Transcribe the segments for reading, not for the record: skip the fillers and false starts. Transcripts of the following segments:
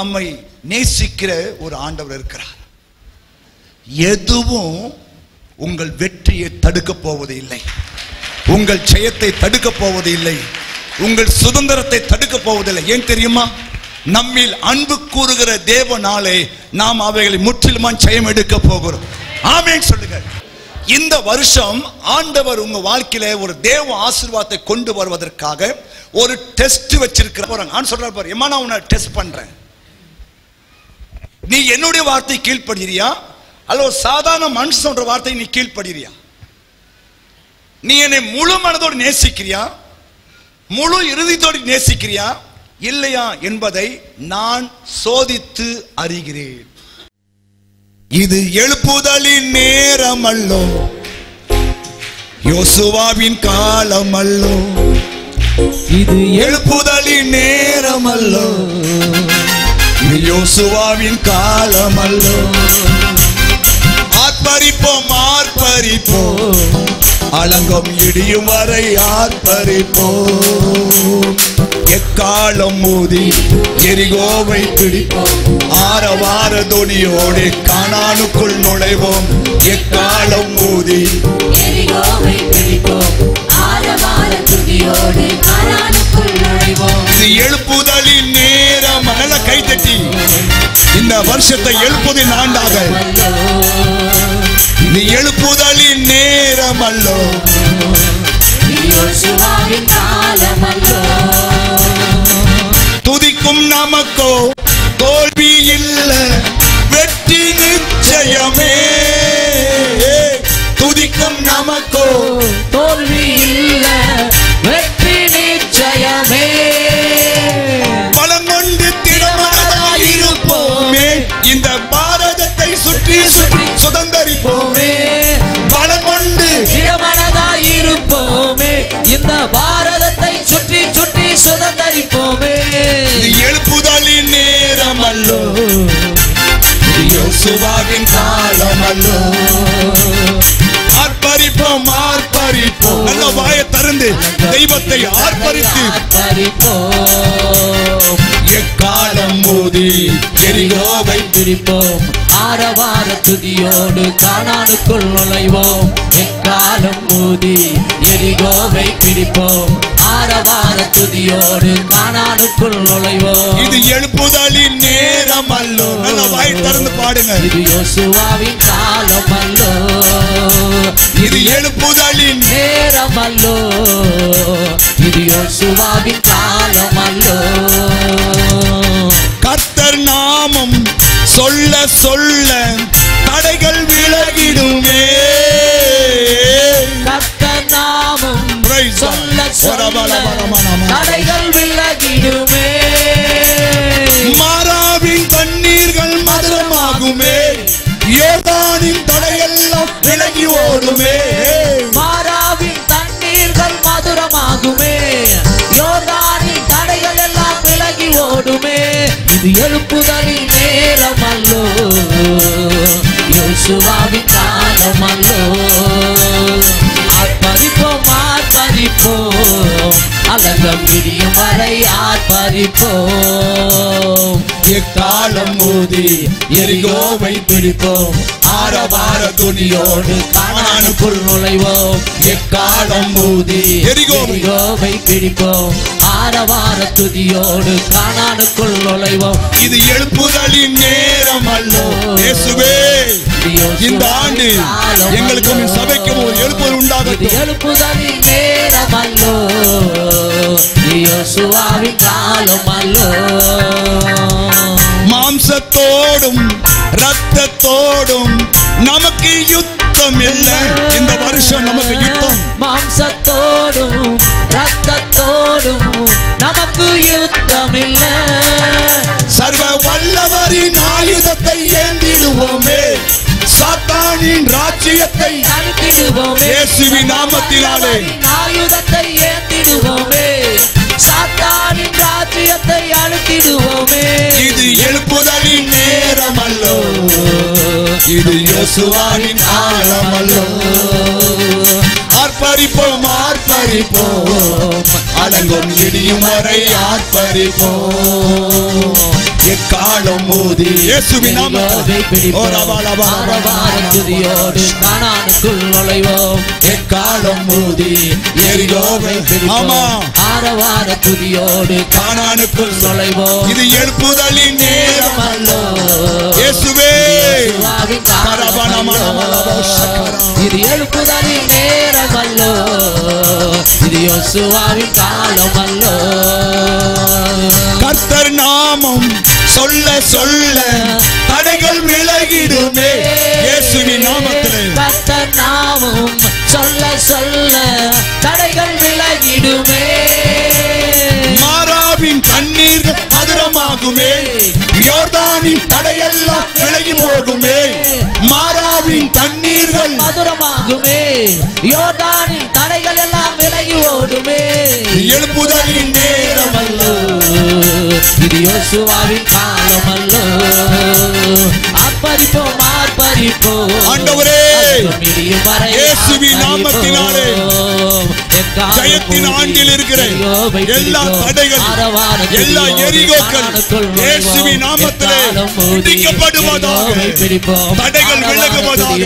நம்மை நேசிக்கிற ஒரு ஆண்டவர் இருக்கிறார். எதுவும் உங்கள் வெற்றியை தடுக்க போவது இல்லை, உங்கள் ஜெயத்தை தடுக்க போவது இல்லை, உங்கள் சுதந்திரத்தை தடுக்க போவதில்லை. ஏன் தெரியுமா? நம்மில் அன்பு கூறுகிற தேவனாலே நாம் அவைகளை முற்றிலுமா ஜெயம் எடுக்க போகிறோம். ஆமென் சொல்லுங்க. இந்த வருஷம் ஆண்டவர் உங்க வாழ்க்கையில ஒரு தேவ ஆசீர்வாதத்தை கொண்டு வருவதற்காக ஒரு டெஸ்ட் வச்சிருக்கிறார். நான் சொல்றாரு பாரு, எம்மா நான் உன்னை டெஸ்ட் பண்றேன், நீ என்னுடைய வார்த்தை கீழ்ப்படுகிறியா அல்ல சாதாரண மனுஷன் சொல்ற வார்த்தை நீ கீழ்ப்படுகிறியா? நீ என்னை முழு மனதோடு நேசிக்கிறியா, முழு இறுதித்தோடு நேசிக்கிறியா இல்லையா என்பதை நான் சோதித்து அறிகிறேன். இது எழுப்புதலின் நேரம் அல்லோ, யோசுவாவின் காலம் அல்லோ. இது எழுப்புதலின் நேரம் அல்லோ, இது யோசுவாவின் காலம் அல்லோ. ஆர்ப்பரிப்போம் ஆர்ப்பரிப்போம், அலங்கம் இடியும் வரை ஆர்ப்பரிப்போம். எக்காலம் ஊதி எரிகோவை பிடிப்போம், ஆரவார தொனியோடு கானானுக்குள் நுழைவோம். எக்காலம் ஊதி எரிகோவை பிடிப்போம், ஆரவார தொனியோடு கானானுக்குள் நுழைவோம். இது எழுப்புதலின் நேரம். நல்ல கைதட்டி இந்த வருஷத்தை எழுப்புதலின் ஆண்டாக, இது எழுப்புதலின் நேரம் அல்லோ, துதிக்கும் நமக்கோ தோல்வி இல்ல, வெற்றி நிச்சயமே. துதிக்கும் நமக்கோ தோல்வி இல்ல, வெற்றி நிச்சயமே. பலம் கொண்டு திடமனதாயிருப்போமே, இந்த பாரதத்தை சுற்றி சுற்றி சுதந்தரிப்போமே. பலம் கொண்டு திடமனதாயிருப்போமே, இந்த பாரதத்தை சுற்றி சுற்றி சுதந்தரிப்போமே. எழுப்புதலின் நேரம் அல்லோ, யோசுவாவின் காலம் அல்லோ. ஆர்ப்பரிப்போம் ஆர்ப்பரிப்போம், நல்ல வாயை திறந்து தெய்வத்தை ஆர்ப்பரித்து எக்காலம் ஊதி எரிகோவை பிடிப்போம், ஆரவார துதியோடு கானானுக்குள் நுழைவோம். எக்காலம் ஊதி எரிகோவை பிடிப்போம், ஆரவார துதியோடு கானானுக்குள் நுழைவோம். இது எழுப்புதலின் நேரம் அல்லோ. நல்ல வாயை திறந்து பாடுங்க. இது யோசுவாவின் காலம் அல்லோ, இது எழுப்புதலின் நேரம் அல்லோ, இது யோசுவாவின் காலம் அல்லோ. கர்த்தர் நாமம் சொல்ல சொல்ல தடைகள் விலகிடுமே. கர்த்தர் நாமம் சொல்ல சொல்ல தடைகள் விலகிடுமே. மாறாவின் தண்ணீர்கள் மதுரமாகுமே, யோர்தானின் தடையெல்லாம் விலகி ஓடுமே. மாறாவின் தண்ணீர்கள் மதுரமாகுமே, யோர்தானின் தடைகள் எல்லாம் விலகி ஓடுமே. இது எழுப்புதலின் நேரம் அல்லோ, யோசுவாவின் காலம் அல்லோ. ஆர்ப்பரிப்போம் ஆர்ப்பரிப்போம், அலங்கம் இடியும் வரை ஆர்ப்பரிப்போம். எக்காலம் ஊதி எரிகோவை பிடிப்போம், ஆரவார துணியோடு கானானுக்குள் நுழைவோம். எக்காலம் ஊதி எரிகோவை பிடிப்போம், ஆரவார துதியோடு கானானுக்குள் நுழைவோம். இது எழுப்புதலின் நேரம் அல்லோ. இயேசுவே, இந்த ஆண்டு எங்களுக்கும் சபைக்கும் ஒரு எழுப்புதல் உண்டாகட்டும். எழுப்புதலின் நேரம் அல்லோ, யோசுவாவின் காலம் அல்லோ. மாம்சத்தோடும் இரத்தத்தோடும் நமக்கு யுத்தம் இல்லை. இந்த வருஷம் நமக்கு யுத்தம். மாம்சத்தோடும் இரத்தத்தோடும் நமக்கு யுத்தம் இல்லை. சர்வ வல்லவரின் ஆயுதத்தை ஏந்திடுவோமே, சாத்தானின் ராஜ்யத்தை அழித்திடுவோமே. இயேசுவின் நாமத்தினாலே ஆயுதத்தை ஏந்திடுவோமே, சாத்தானின் ராஜ்யத்தை அழித்திடுவோமே. இது எழுப்புதலின் நேரம் அல்லோ, இது யோசுவாவின் காலம் அல்லோ. ஆர்ப்பரிப்போம் ஆர்ப்பரிப்போம், அடங்கும் இடியும் வரை ஆர்ப்பரிப்போம். எக்காலம் ஊதி இயேசுவின் நாமத்தில் துதியோடு கானானுக்குள் நுழைவோம். எக்காலம் ஊதி எரிகோவை பிடிப்போம். ஆரவார துதியோடு கானானுக்குள் நுழைவோம். இது எழுப்புதலின் நேரம் அல்லோ இயேசுவே. இது எழுப்புதலின் நேரம் அல்லோ, இது யோசுவாவின் காலம் அல்லோ. கர்த்தர் நாமம் சொல்ல சொல்ல தடைகள் விலகிடுமே. இயேசுவின் நாமத்திலே கர்த்தர் நாமம் சொல்ல சொல்ல தடைகள் விலகிடுமே. மாராவின் தண்ணீர்கள் மதுரமாகுமே. யோர்தானின் தடையெல்லாம் விலகி போகுமே. மாராவின் தண்ணீர்கள் மதுரமாகுமே. யோர்தானின் தடைகள் எல்லாம் விலகி ஓடுமே. எழுப்புதலின் நேரம் அல்லோ, இது யோசுவாவின் காலம் அல்லோ. ஆர்ப்பரிப்போம் ஆர்ப்பரிப்போம் ஆண்டவரே. இயேசுவின் நாமத்தினாலே ஜெயத்தின் ஆண்டில் இருக்கிற எல்லா தடைகள், எல்லா எரிகோக்கள் இயேசுவின் நாமத்திலே இடிக்கப்படுவதாக. தடைகள் விலகுவதாக.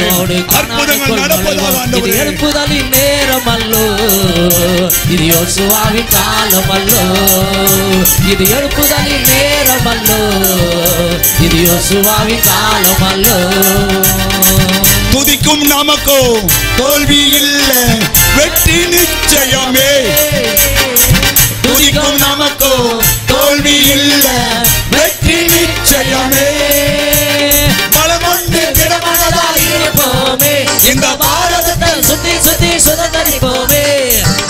அற்புதங்கள் நடப்பதாக. ஆண்டவரே, எழுப்புதலின் நேரம் அல்லோ, இது யோசுவாவின் காலம் அல்லோ. இது எழுப்புதலின் நேரம் அல்லோ, இது யோசுவாவின் காலம் அல்லோ. துதிக்கும் நமக்கோ தோல்வி இல்ல, வெற்றி நிச்சயமே. துதிக்கும் நமக்கோ தோல்வி இல்ல, வெற்றி நிச்சயமே. பலமொன்று திடமனதாய் இருப்போமே. இந்த பாரதத்தை சுத்தி சுத்தி சுதந்தரிப்போமே.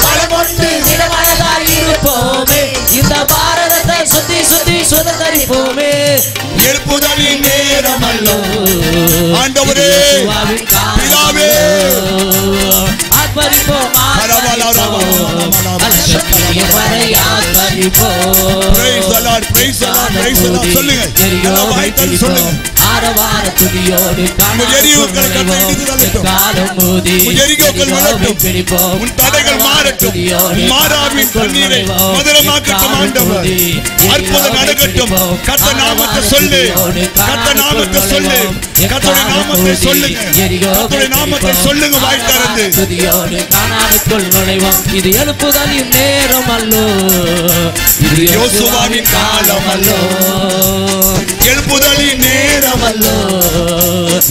பலமொன்று திடமனதாய் இருப்போமே. இந்த பாரதத்தை சுத்தி சுத்தி சுதந்தரிப்போமே. எழுப்புதலின் நேரம் அல்லோ. ஆண்டவரே, பிதாவே, ஆர்ப்பரிப்போம் ஆரவார துதியோடு காலம் ஊதி பிடிப்போம். உன் தடைகள் மாறட்டும். மாறாவின் தண்ணீரை மதுரமாக்கட்டும். ஆண்டவர், அற்புதம் நடக்கட்டும். கர்த்தர் நாமத்தை சொல்லு. கர்த்தர் நாமத்தை சொல்லு. கர்த்தருடைய நாமத்தை சொல்லுங்க. கர்த்தருடைய நாமத்தை சொல்லுங்க. வாய் திறந்து துதியோடு கானானுக்குள் நுழைவோம். இது எழுப்புதலின் நேரம் அல்லோ, இது யோசுவாவின் காலம் அல்லோ. எழுப்புதலின் நேரம் அல்லோ,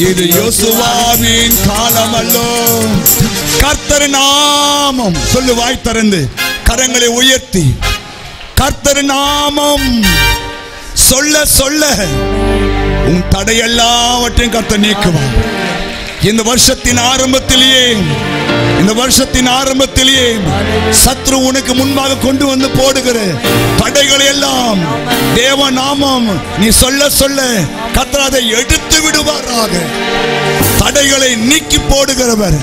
இது யோசுவாவின் காலம் அல்லோ. கர்த்தர் நாமம் சொல்லு. வாய் திறந்து கரங்களை உயர்த்தி கர்த்தர் நாமம் சொல்ல சொல்ல உன் தடையெல்லாவற்றையும் கர்த்தர் நீக்குவார். இந்த வருஷத்தின் ஆரம்பத்திலேயே சத்ரு உனக்கு முன்பாக கொண்டு வந்து போடுகிற தடைகளை எல்லாம் தேவ நாமம் நீ சொல்ல சொல்ல கர்த்தர் அதை எடுத்து விடுவாராக. தடைகளை நீக்கி போடுகிறவர்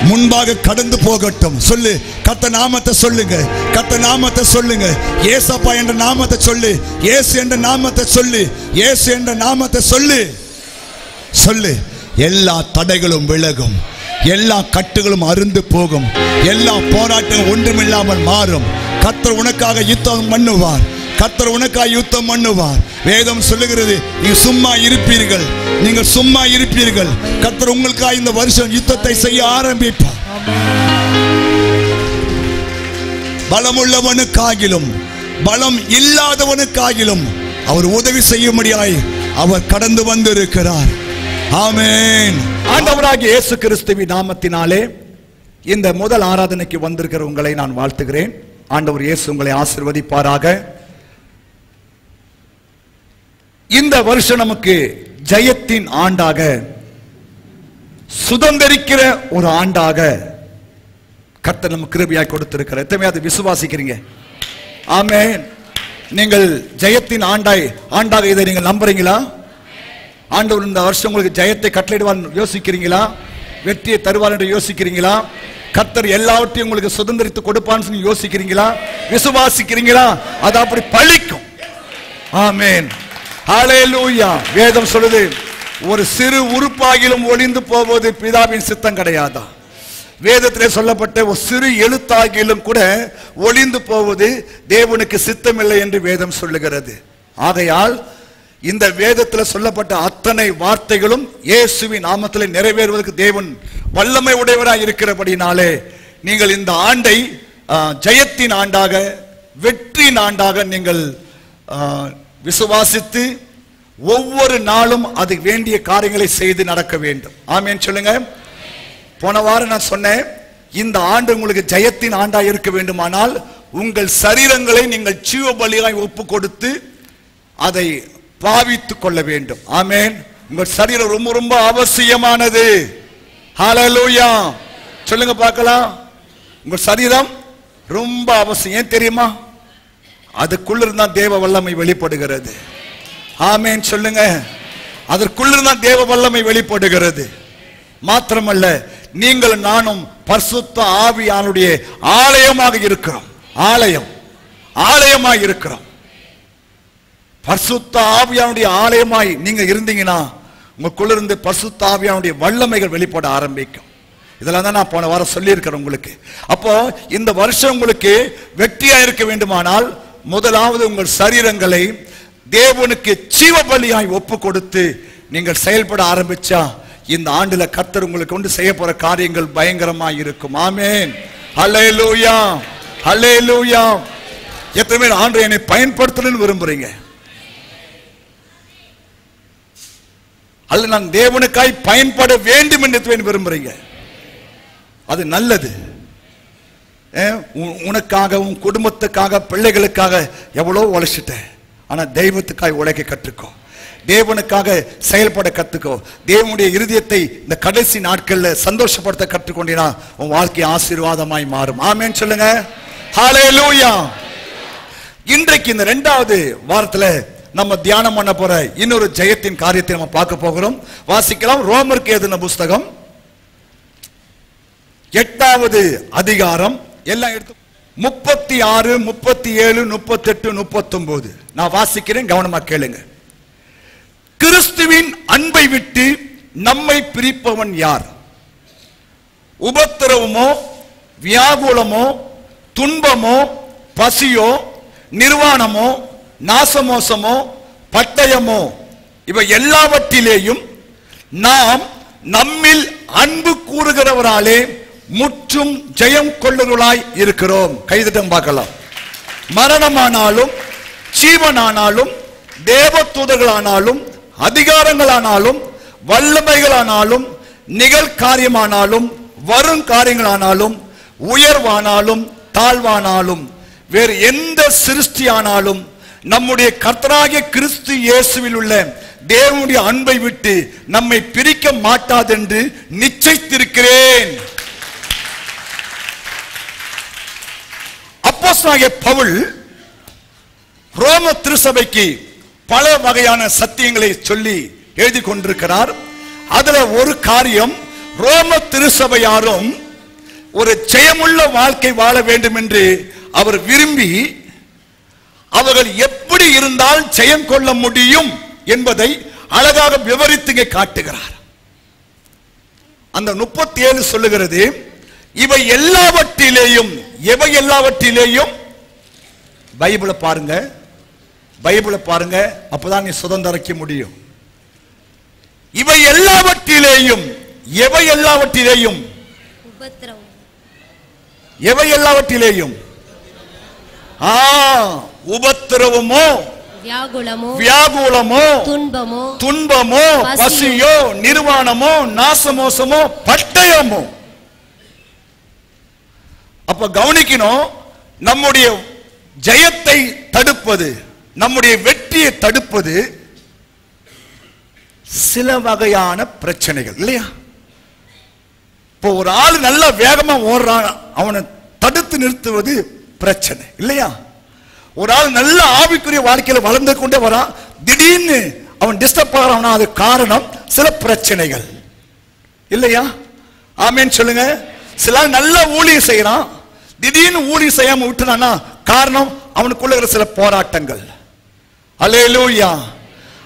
முன்பாக கடந்து போகட்டும். சொல்லு. கர்த்தர் நாமத்தை சொல்லுங்க. கர்த்தர் நாமத்தை சொல்லுங்க. ஏசப்பா என்ற நாமத்தை சொல்லு. இயேசு என்ற நாமத்தை சொல்லு. இயேசு என்ற நாமத்தை சொல்லு. சொல்லு. எல்லா தடைகளும் விலகும். எல்லா கட்டுகளும் அருந்து போகும். எல்லா போராட்டங்களும் ஒன்றுமில்லாமல் மாறும். கர்த்தர் உனக்காக யுத்தம் பண்ணுவார். கர்த்தர் உனக்காக யுத்தம் பண்ணுவார். வேதம் சொல்லுகிறது, நீங்கள் சும்மா இருப்பீர்கள். நீங்கள் சும்மா இருப்பீர்கள். கர்த்தர் உங்களுக்காக இந்த வருஷம் யுத்தத்தை செய்ய ஆரம்பிப்பார். பலமுள்ளவனுக்காகிலும் பலம் இல்லாதவனுக்காகிலும் அவர் உதவி செய்யும்படியாய் அவர் கடந்து வந்திருக்கிறார். ஆமென். ஆண்டவராகிய இயேசு கிறிஸ்துவின் நாமத்தினாலே இந்த முதல் ஆராதனைக்கு வந்திருக்கிற உங்களை நான் வாழ்த்துகிறேன். ஆண்டவர் இயேசு உங்களை ஆசீர்வதிப்பாராக. இந்த வருஷம் நமக்கு ஜெயத்தின் ஆண்டாக, சுதந்திரிக்கிற ஒரு ஆண்டாக கர்த்தர் நமக்கு கிருபையாய் கொடுத்திருக்கிறார். எத்தனை அதை விசுவாசிக்கிறீங்க? ஆமென். நீங்கள் ஜெயத்தின் ஆண்டாக இதை நீங்கள் நம்புறீங்களா? ஆண்டவர் இந்த வருஷம் உங்களுக்கு ஜெயத்தை கட்டளையிடுவார் யோசிக்கிறீங்களா? வெற்றியை தருவார் என்று யோசிக்கிறீங்களா? கர்த்தர் எல்லாவற்றையும் உங்களுக்கு சுதந்திரித்து கொடுப்பான்னு யோசிக்கிறீங்களா? விசுவாசிக்கிறீங்களா? அது அப்படி பலிக்கும். ஆமென். ஹல்லேலூயா. வேதம் சொல்லுது, ஒரு சிறு உறுப்பாகிலும் ஒளிந்து போவது பிதாவின் சித்தம் கிடையாதா? வேதத்திலே சொல்லப்பட்ட ஒரு சிறு எழுத்தாகிலும் கூட ஒளிந்து போவது தேவனுக்கு சித்தமில்லை என்று வேதம் சொல்லுகிறது. ஆகையால் இந்த வேதத்தில் சொல்லப்பட்ட அத்தனை வார்த்தைகளும் இயேசுவின் நாமத்தில் நிறைவேறுவதற்கு தேவன் வல்லமை உடையவராய் இருக்கிறபடினாலே நீங்கள் இந்த ஆண்டை ஜெயத்தின் ஆண்டாக, வெற்றியின் ஆண்டாக நீங்கள் விசுவாசித்து ஒவ்வொரு நாளும் அதுக்கு வேண்டிய காரியங்களை செய்து நடக்க வேண்டும். ஆமென் சொல்லுங்க. போன வாரம் நான் சொன்னேன், இந்த ஆண்டு உங்களுக்கு ஜெயத்தின் ஆண்டா இருக்க வேண்டுமானால் உங்கள் சரீரங்களை நீங்கள் ஜீவ பலியாய் ஒப்பு கொடுத்து அதை பாவித்துக் கொள்ள வேண்டும். ஆமென். உங்கள் சரீரம் ரொம்ப ரொம்ப அவசியமானது. ஹல்லேலூயா சொல்லுங்க பார்க்கலாம். உங்கள் சரீரம் ரொம்ப அவசியம். ஏன் தெரியுமா? அதுக்குள்ள இருந்தா தேவ வல்லமை வெளிப்படுகிறது. ஆமென் சொல்லுங்க. அதற்குள்ள தேவ வல்லமை வெளிப்படுகிறது. மாத்திரமல்ல, நீங்கள் நானும் பரிசுத்த ஆவியானுடைய ஆலயமாக இருக்கிறோம். ஆலயமாக இருக்கிறோம். பரிசுத்த ஆவியானுடைய ஆலயமாய் நீங்க இருந்தீங்கன்னா உங்களுக்குள்ள இருந்து பரிசுத்த ஆவியானுடைய வல்லமைகள் வெளிப்பட ஆரம்பிக்கும். இதெல்லாம் தான் நான் போன வாரம் சொல்லியிருக்கிறேன் உங்களுக்கு. அப்போ இந்த வருஷம் உங்களுக்கு வெற்றியா இருக்க வேண்டுமானால் முதலாவது உங்கள் சரீரங்களை தேவனுக்கு ஜீவ பலியாய் ஒப்பு கொடுத்து நீங்கள் செயல்பட ஆரம்பிச்சா இந்த ஆண்டுல கர்த்தர் உங்களுக்கு கொண்டு செய்ய போற காரியங்கள் பயங்கரமாய் இருக்கும். ஆமென். ஹல்லேலூயா ஹல்லேலூயா. எத்தனை பேர் ஆண்டவரே என்னை பயன்படுத்தணும்னு விரும்புறீங்க? அல்ல நான் தேவனுக்காய் பயன்பட வேண்டும் என்று விரும்புறீங்க? அது நல்லது. உனக்காக, உன் குடும்பத்துக்காக, பிள்ளைகளுக்காக எவ்வளவு உழைச்சிட்டேன். ஆனா தெய்வத்துக்காய் உழைக்க கற்றுக்கோ. தேவனுக்காக செயல்பட கத்துக்கோ. தேவனுடைய இருதயத்தை இந்த கடைசி நாட்கள்ல சந்தோஷப்படுத்த கற்றுக்கொண்டினா உன் வாழ்க்கை ஆசீர்வாதமாய் மாறும். ஆமென் சொல்லுங்க. ஹல்லேலூயா. இன்றைக்கு இந்த 2வது வாரத்துல நம்ம தியானம் பண்ண போற இன்னொரு ஜெயத்தின் காரியத்தை நம்ம பார்க்க போகிறோம். வாசிக்கலாம். ரோமருக்கு எழுதின புஸ்தகம் 8வது அதிகாரம் எல்லாம் எடுத்து 36, 37, 38, 39 நான் வாசிக்கிறேன், கவனமா கேளுங்க. கிறிஸ்துவின் அன்பை விட்டு நம்மை பிரிப்பவன் யார்? உபத்திரவமோ, வியாகுலமோ, துன்பமோ, பசியோ, நிர்வாணமோ, நாசமோசமோ, பட்டயமோ, இவை எல்லாவற்றிலேயும் நாம் நம்மில் அன்பு கூறுகிறவராலே முற்றும் ஜெயம் கொள்ளுகிறாய் இருக்கிறோம். கைதட்டம் பார்க்கலாம். மரணமானாலும், ஜீவனானாலும், தேவதூதர்களானாலும், அதிகாரங்களானாலும், வல்லமைகளானாலும், நிகழ்காரியமானாலும், வரும் காரியங்களானாலும், உயர்வானாலும், தாழ்வானாலும், வேறு எந்த சிருஷ்டியானாலும் நம்முடைய கர்த்தராகிய கிறிஸ்து இயேசுவில் உள்ள தேவனுடைய அன்பை விட்டு நம்மை பிரிக்க மாட்டாதென்று நிச்சயித்திருக்கிறேன். அப்போஸ்தலனாகிய பவுல் ரோம திருச்சபைக்கு பல வகையான சத்தியங்களை சொல்லி எழுதி கொண்டிருக்கிறார். அதுல ஒரு காரியம், ரோம திருச்சபையாரும் ஒரு ஜெயமுள்ள வாழ்க்கை வாழ வேண்டும் என்று அவர் விரும்பி அவர்கள் எப்படி இருந்தால் ஜெயம் கொள்ள முடியும் என்பதை அழகாக விவரித்து காட்டுகிறார். அந்த 37 சொல்லுகிறது, இவை எல்லாவற்றிலேயும், எவை எல்லாவற்றிலேயும், பைபிளை பாருங்க, பைபிளை பாருங்க, அப்பதான் நீ சுதந்திரிக்க முடியும். இவை எல்லாவற்றிலேயும், எவை எல்லாவற்றிலேயும், எவை எல்லாவற்றிலேயும், உபத்திரவமோ, வியாகுலமோ, துன்பமோ, பசியோ, நிர்வாணமோ, நாசமோசமோ, பட்டயமோ. அப்ப கவனிக்கணும், நம்முடைய ஜெயத்தை தடுப்பது, நம்முடைய வெற்றியை தடுப்பது சில வகையான பிரச்சனைகள் இல்லையா? இப்போ ஒரு ஆள் நல்ல வேகமா ஓடுறான், அவனை தடுத்து நிறுத்துவது பிரச்சனை இல்லையா? ஒரு ஆள் நல்ல ஆவிக்குரிய வாழ்க்கையில வளர்ந்து கொண்டே வரான், திடீர்னு அவன் டிஸ்டர்ப் ஆகிறான், அது காரணம் சில பிரச்சனைகள் இல்லையா? ஆமென் சொல்லுங்க. சில நல்ல ஊழியம் செய்யறான், திடீர்னு ஊழியம் செய்யாம விட்டுறானா, காரணம் அவனுக்குள்ள இருக்கிற சில போராட்டங்கள். அல்லேலூயா.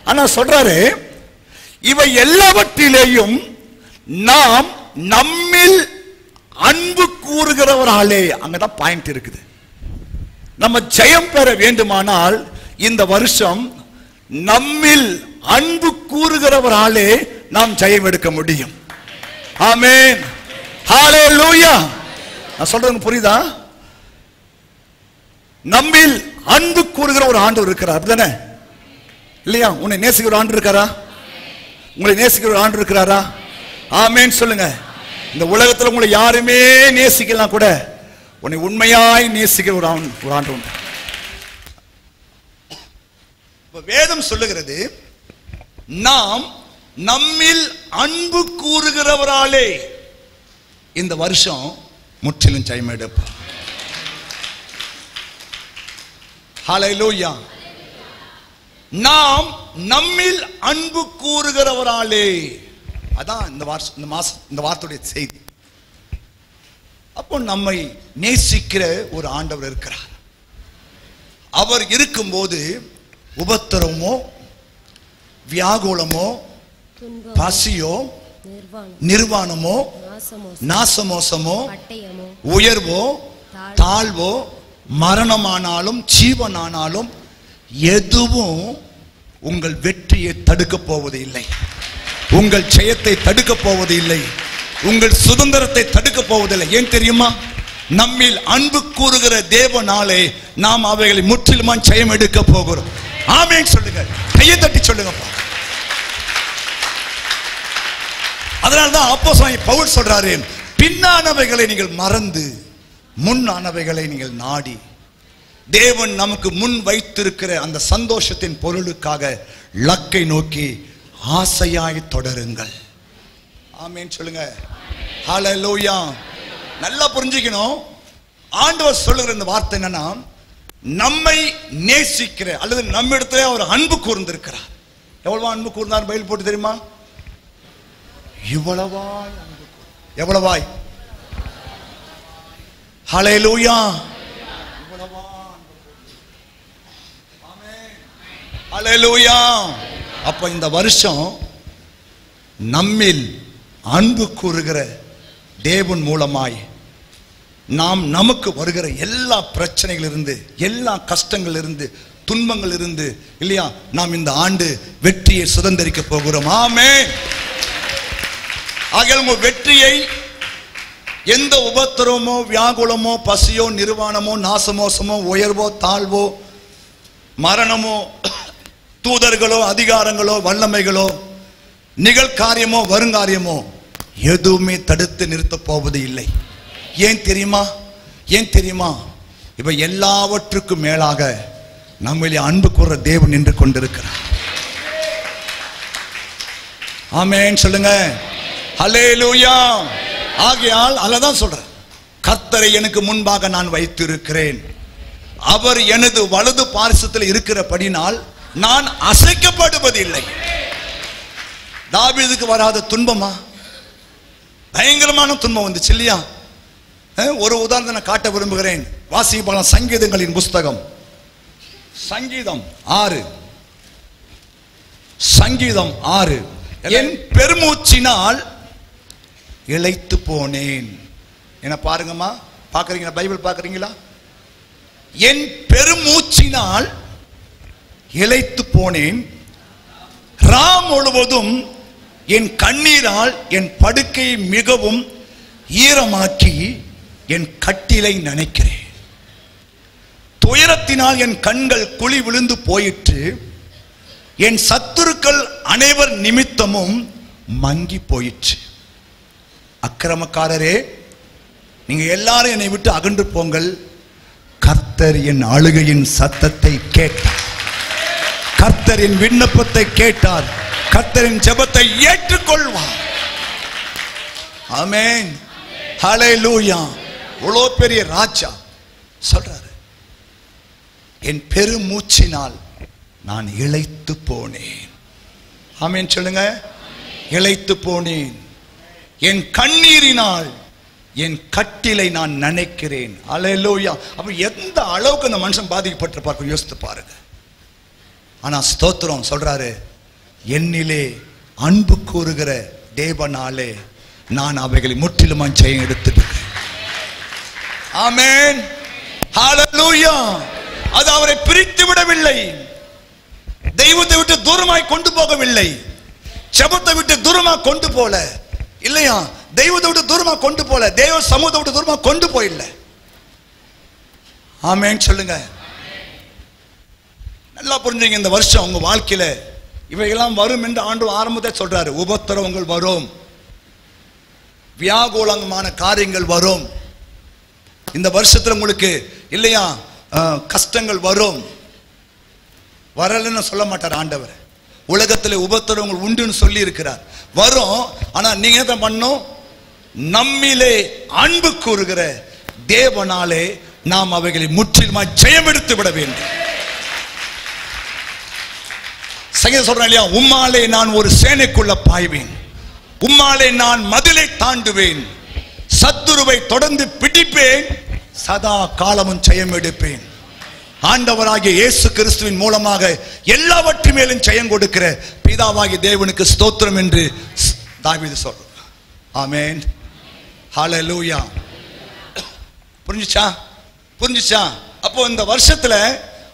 ஆனா சொல்றாரு, இவை எல்லாவற்றிலேயும் நாம் நம்மில் அன்பு கூறுகிறவராலே. அங்கதான் பாயிண்ட் இருக்குது. நம்ம ஜெயம் பெற வேண்டுமானால் இந்த வருஷம் நம்மில் அன்பு கூறுகிறவராலே நாம் ஜெயம் எடுக்க முடியும். ஆமென், ஹalleluya. நான் சொல்றது புரியுதா? நம்மில் அன்பு கூறுகிற ஒரு ஆண்டவர் இருக்கிறார், அப்படிதானே? இல்லையா? உன்னை நேசிக்கிற ஒரு ஆண்டவர் இருக்காரா? உங்களை நேசிக்கிற ஒரு ஆண்டவர் இருக்கிறாரா? ஆமென் சொல்லுங்க. இந்த உலகத்தில் உங்களை யாருமே நேசிக்கலாம் கூட, உன்னை உண்மையாய் நேசிக்கிற ஒரு ஆண்டவர் உண்டு. வேதம் சொல்லுகிறது, நாம் நம்மில் அன்பு கூறுகிறவராலே இந்த வருஷம் முற்றிலும் ஜெயம் எடுப்போம். ஹல்லேலூயா. நாம் நம்மில் அன்பு கூறுகிறவராலே, அதான் இந்த வார்த்தையுடைய செய்தி. அப்போ நம்மை நேசிக்கிற ஒரு ஆண்டவர் இருக்கிறார். அவர் இருக்கும்போது உபத்திரவமோ, வியாகுலமோ, பசியோ, நிர்வாணமோ, நாசமோசமோ, உயர்வோ, தாழ்வோ, மரணமானாலும் ஜீவனானாலும் எதுவும் உங்கள் வெற்றியை தடுக்க போவது இல்லை, உங்கள் ஜெயத்தை தடுக்க போவது இல்லை, உங்கள் சுதந்திரத்தை தடுக்க போவதில்லை. ஏன் தெரியுமா? நம்மில் அன்பு கூறுகிற தேவனாலே நாம் அவைகளை முற்றிலுமா ஜெயம் எடுக்க போகிறோம். ஆமென் சொல்லுங்க, கையை தட்டி சொல்லுங்கப்பா. அதனால்தான் அப்போஸ்தலன் பவுல் சொல்றாரு, பின்னானவைகளை நீங்கள் மறந்து முன்னானவைகளை நீங்கள் நாடி தேவன் நமக்கு முன் வைத்திருக்கிற அந்த சந்தோஷத்தின் பொருளுக்காக லக்கை நோக்கி ஆசையாய் தொடருங்கள். ஆமென் சொல்லுங்க, ஹல்லேலூயா. நல்லா புரிஞ்சுக்கணும், ஆண்டவர் சொல்லுகிற இந்த வார்த்தை என்னன்னா, நம்மை நேசிக்கிற அல்லது நம்மிடத்துல அவர் அன்பு கூர்ந்திருக்கிறார். எவ்வளவா அன்பு கூர்ந்தார் பைபிள் போட்டு தெரியுமா? இவ்வளவாய் அன்பு. எவ்வளவாய்? ஹல்லேலூயா. ஹல்லேலூயா. அப்ப இந்த வருஷம் நம்மில் அன்பு கூறுகிற தேவன் மூலமாய் நாம் நமக்கு வருகிற எல்லா பிரச்சனைகள் இருந்து, எல்லா கஷ்டங்கள் இருந்து, துன்பங்கள் இருந்து, இல்லையா, நாம் இந்த ஆண்டு வெற்றியை சுதந்திரிக்க போகிறோம். ஆமென். ஆகையால் உங்க வெற்றியை எந்த உபத்திரவமோ, வியாகுலமோ, பசியோ, நிர்வாணமோ, நாசமோசமோ, உயர்வோ, தாழ்வோ, மரணமோ, தூதர்களோ, அதிகாரங்களோ, வல்லமைகளோ, நிகழ்காரியமோ, வருங்காரியமோ எதுவுமே தடுத்து நிறுத்த போவது இல்லை. ஏன் தெரியுமா? ஏன் தெரியுமா? இப்ப எல்லாவற்றுக்கும் மேலாக நம்மளே அன்பு கூற தேவன் நின்று கொண்டிருக்கிறார். ஆமென் சொல்லுங்க, ஹல்லேலூயா. ஆகையால் அல்லதான் சொல்றேன், கர்த்தரை எனக்கு முன்பாக நான் வைத்திருக்கிறேன், அவர் எனது வலது பார்சத்தில் இருக்கிறபடினால் நான் அசைக்கப்படுவதில்லை. தாவீதுக்கு வராத துன்பமா? பயங்கரமான துன்பம் வந்துச்சு இல்லையா? ஒரு உதாரணத்தை நான் காட்ட விரும்புகிறேன். வாசிக்கலாம் சங்கீதங்களின் புஸ்தகம், சங்கீதம் 6, சங்கீதம் 6. என் பெருமூச்சினால் இளைத்து போனேன். என்ன பாருங்கம்மா, பாக்குறீங்களா? பைபிள் பாக்குறீங்களா? என் பெருமூச்சினால் இளைத்து போனேன், ராம் முழுவதும் என் கண்ணீரால் என் படுக்கையை மிகவும் ஈரமாக்கி என் கட்டிலை நனைக்கிறேன். துயரத்தினால் என் கண்கள் குழி விழுந்து போயிற்று, என் சத்துருக்கள் அனைவர் நிமித்தமும் மங்கி போயிற்று. அக்கிரமக்காரரே, நீங்க எல்லாரும் என்னை விட்டு அகன்று போங்கள், கர்த்தர் என் அழுகையின் சத்தத்தை கேட்டார், கர்த்தர் என் விண்ணப்பத்தை கேட்டார், கர்த்தரின் ஜெபத்தை ஏற்றுக்கொள்வார். ஆமென், ஹல்லேலூயா. இவ்வளோ பெரிய ராஜா சொல்றாரு, என் பெருமூச்சினால் நான் இளைத்து போனேன். ஆமென் சொல்லுங்க, இளைத்து போனேன், என் கண்ணீரினால் என் கட்டிலை நான் நினைக்கிறேன். ஹல்லேலூயா. அப்ப எந்த அளவுக்கு அந்த மனுஷன் பாதிக்கப்பட்டிருப்பார் யோசித்து பாருங்க. ஆனா ஸ்தோத்திரம் சொல்றாரு, என்னிலே அன்பு கூறுகிற தேவனாலே நான் அவைகளை முற்றிலுமா ஜெயம் எடுத்துட்டேன். ஆமென். ஹalleluya. அது அவரை பிரித்து விடவில்லை, தெய்வத்தை விட்டு தூரமாய் கொண்டு போகவில்லை, ஜெபத்தை விட்டு தூரமா கொண்டு போல இல்லையா, தெய்வத்தை விட்டு தூரமா கொண்டு போல, தேவ சமூகத்தை விட்டு தூரமா கொண்டு போயில்லை. ஆமென் சொல்லுங்க. நல்லா புரிஞ்சுங்க. இந்த வருஷம் உங்க வாழ்க்கையில இவையெல்லாம் வரும் என்று ஆண்டு ஆரம்பத்தை சொல்றாரு. உபத்திரவங்கள் வரும், வியாகுலமான காரியங்கள் வரும். இந்த வருஷத்துல உங்களுக்கு இல்லையா கஷ்டங்கள் வரும். வரலன்னு சொல்ல மாட்டார் ஆண்டவர். உலகத்தில் உபத்திரவங்கள் உண்டுன்னு சொல்லி இருக்கிறார். வரும். ஆனா நீங்க என்ன பண்ணணும்? நம்மிலே அன்பு கூறுகிற தேவனாலே நாம் அவைகளை முற்றிலுமாய் ஜெயம் எடுத்து விட வேண்டும். சங்கீதம் சொல்றேன் இல்லையா, உம்மாலே நான் ஒரு சேனைக்குள்ள பாய்வேன், உம்மாலே நான் மதிலை தாண்டுவேன், சத்துருவை தொடர்ந்து பிடிப்பேன், சதா காலமும் ஜெயம் எடுப்பேன். ஆண்டவராகிய இயேசு கிறிஸ்துவின் மூலமாக எல்லாவற்றின் மேலும் ஜெயம் கொடுக்கிற பிதாவாகிய தேவனுக்கு ஸ்தோத்திரம் என்று தாவீது சொல்றார். ஆமென். ஹalleluya. புரிஞ்சுச்சா? புரிஞ்சுச்சா? அப்போ இந்த வருஷத்துல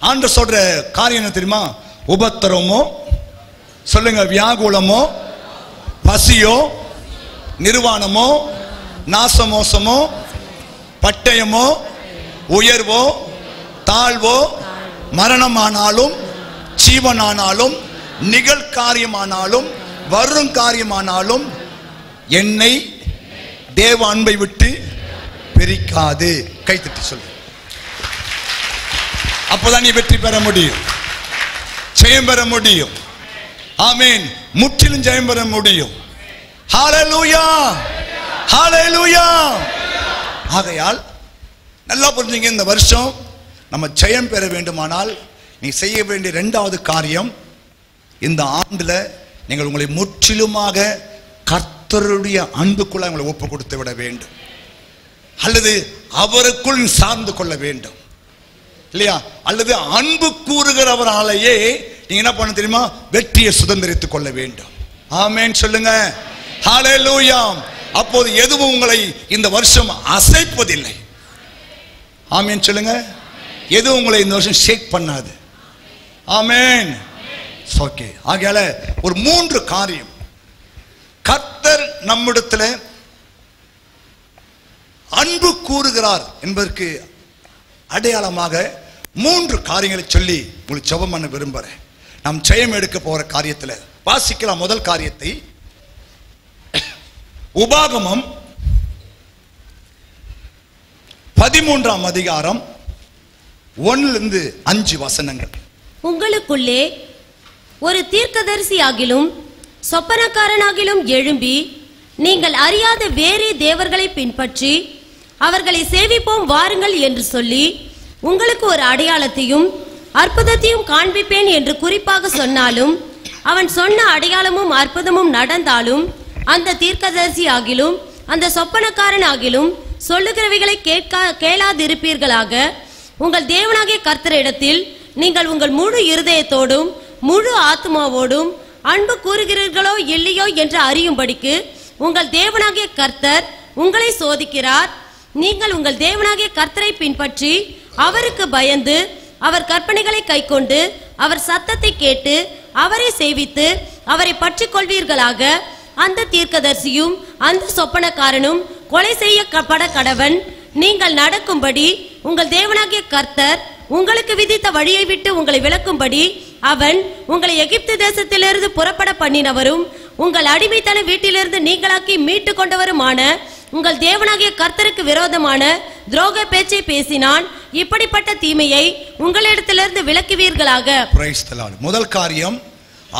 ஆண்டவர் சொல்ற காரியம் என்ன தெரியுமா? உபத்திரமோ சொல்லுங்க, வியாகுலமோ, பசியோ, நிர்வாணமோ, நாசமோசமோ, பட்டயமோ, உயர்வோ, தாழ்வோ, மரணமானாலும் ஜீவனானாலும் நிகழ்காரியமானாலும் வரும் காரியமானாலும் என்னை தேவ அன்பை விட்டு பிரிக்காது. கைத்தட்டி சொல்லு. அப்பதான் நீ வெற்றி பெற முடியும், ஜெயம் பெற முடியும். ஆமென். முற்றிலும் ஜெயம் பெற முடியும். ஹalleluya. ஹalleluya. ஆகையால் நல்லா புரிஞ்சுங்க. இந்த வருஷம் நம்ம ஜெயம் பெற வேண்டுமானால் நீ செய்ய வேண்டிய இரண்டாவது காரியம், இந்த ஆண்டுல நீங்கள் உங்களை முற்றிலுமாக கர்த்தருடைய அன்புக்குள்ள உங்களை ஒப்பு கொடுத்து விட வேண்டும், அல்லது அவருக்குள் சார்ந்து கொள்ள வேண்டும் இல்லையா, அல்லது அன்பு கூறுகிறவராலேயே நீங்க என்ன பண்ண தெரியுமா? வெற்றியை சுதந்திரித்துக் கொள்ள வேண்டும். ஆமென் சொல்லுங்க. ஹalleluya. அப்போது எதுவும் உங்களை இந்த வருஷம் அசைப்பதில்லை. ஆமென் சொல்லுங்க. எதுவும் உங்களை இந்த வருஷம் ஷேக் பண்ணாது. ஆமென். ஓகே. ஆகையால ஒரு 3 காரியம் கர்த்தர் நம்மிடத்துல அன்பு கூறுகிறார் என்பதற்கு அடையாளமாக 3 காரியங்களை சொல்லி உங்களுக்கு ஜெபம் பண்ண விரும்புறேன். நாம் ஜெயம் எடுக்க போற காரியத்துல வாசிக்கலாம். முதல் காரியத்தை உபாகமம் 13ஆம் அதிகாரம் 1 5 வசனங்கள். உங்களுக்குள்ளே ஒரு தீர்க்கதரிசியாகிலும் சொப்பனக்காரனாகிலும் எழும்பி நீங்கள் அறியாத வேறே தேவர்களை பின்பற்றி அவர்களை சேவிப்போம் வாருங்கள் என்று சொல்லி உங்களுக்கு ஒரு அடையாளத்தையும் அற்புதத்தையும் காண்பிப்பேன் என்று குறிப்பாக சொன்னாலும், அவன் சொன்ன அடையாளமும் அற்புதமும் நடந்தாலும், அந்த தீர்க்கதரிசி ஆகிலும் அந்த சொப்பனக்காரன் ஆகிலும் சொல்லுகிறவைகளை கேளாதிருப்பீர்களாக. உங்கள் தேவனாகிய கர்த்தரிடத்தில் நீங்கள் உங்கள் முழு இருதயத்தோடும் முழு ஆத்மாவோடும் அன்பு கூறுகிறீர்களோ இல்லையோ என்று அறியும்படிக்கு உங்கள் தேவனாகிய கர்த்தர் உங்களை சோதிக்கிறார். நீங்கள் உங்கள் தேவனாகிய கர்த்தரை பின்பற்றி அவருக்கு பயந்து அவர் கற்பனைகளை கைக்கொண்டு அவர் சத்தத்தை கேட்டு அவரை சேவித்து அவரை பற்றி கொள்வீர்களாக. அந்த தீர்க்கதரிசியும் அந்த சொப்பனக்காரனும் கொலை செய்யப்பட கடவன். நீங்கள் நடக்கும்படி உங்கள் தேவனாகிய கர்த்தர் உங்களுக்கு விதித்த வழியை விட்டு உங்களை விலக்கும்படி அவன் உங்களை எகிப்து தேசத்திலிருந்து புறப்பட பண்ணினவரும் உங்கள் அடிமைத்தன வீட்டிலிருந்து நீங்களாக்கி மீட்டு கொண்டவருமான உங்கள் தேவனாகிய கர்த்தருக்கு விரோதமான துரோக பேச்சை பேசினான். இப்படிப்பட்ட தீமையை உங்களிடத்திலிருந்து விலக்குவீர்களாக. Praise the Lord. முதல் காரியம்,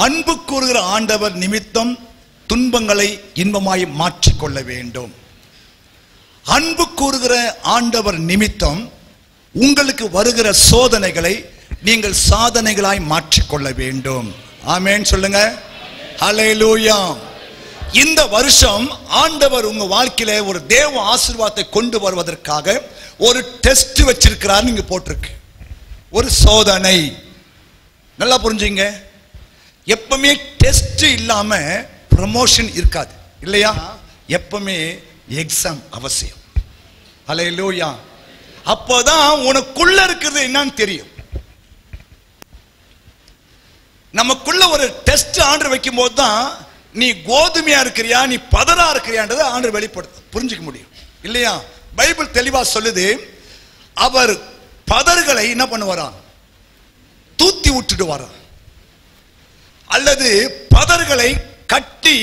அன்பு கூறுகிற ஆண்டவர் நிமித்தம் துன்பங்களை இன்பமாய் மாற்றிக்கொள்ள வேண்டும். அன்பு கூறுகிற ஆண்டவர் நிமித்தம் உங்களுக்கு வருகிற சோதனைகளை நீங்கள் சாதனைகளாய் மாற்றிக்கொள்ள வேண்டும். ஆமென் சொல்லுங்க. ஹல்லேலூயா. இந்த வருஷம் ஆண்டவர் உங்க வாழ்க்கையில ஒரு தேவ ஆசீர்வாதத்தை கொண்டு வருவதற்காக ஒரு டெஸ்ட் வச்சிருக்கிறார். நீங்க போட்டிருக்கு ஒரு சோதனை. நல்லா புரிஞ்சுங்க. எப்பவுமே டெஸ்ட் இல்லாம ப்ரமோஷன் இருக்காது இல்லையா? எப்பவுமே எக்ஸாம் அவசியம். ஹல்லேலூயா. அப்போதான் உனக்குள்ள இருக்கிறது என்னன்னு தெரியும். நமக்குள்ள ஒரு டெஸ்ட் ஆண்டவர் வைக்கும் போது தான் நீ கோதுமையா இருக்கிறியா நீ பதரா இருக்கிறியான்றதை ஆண்டவர் வெளிப்படுத்த புரிஞ்சுக்க முடியும் இல்லையா? பைபிள் தெளிவா சொல்லுது, அவர் பதர்களை என்ன பண்ணுவாராம்? தூத்தி விட்டுட்டு வரான், அல்லது பதர்களை கட்டி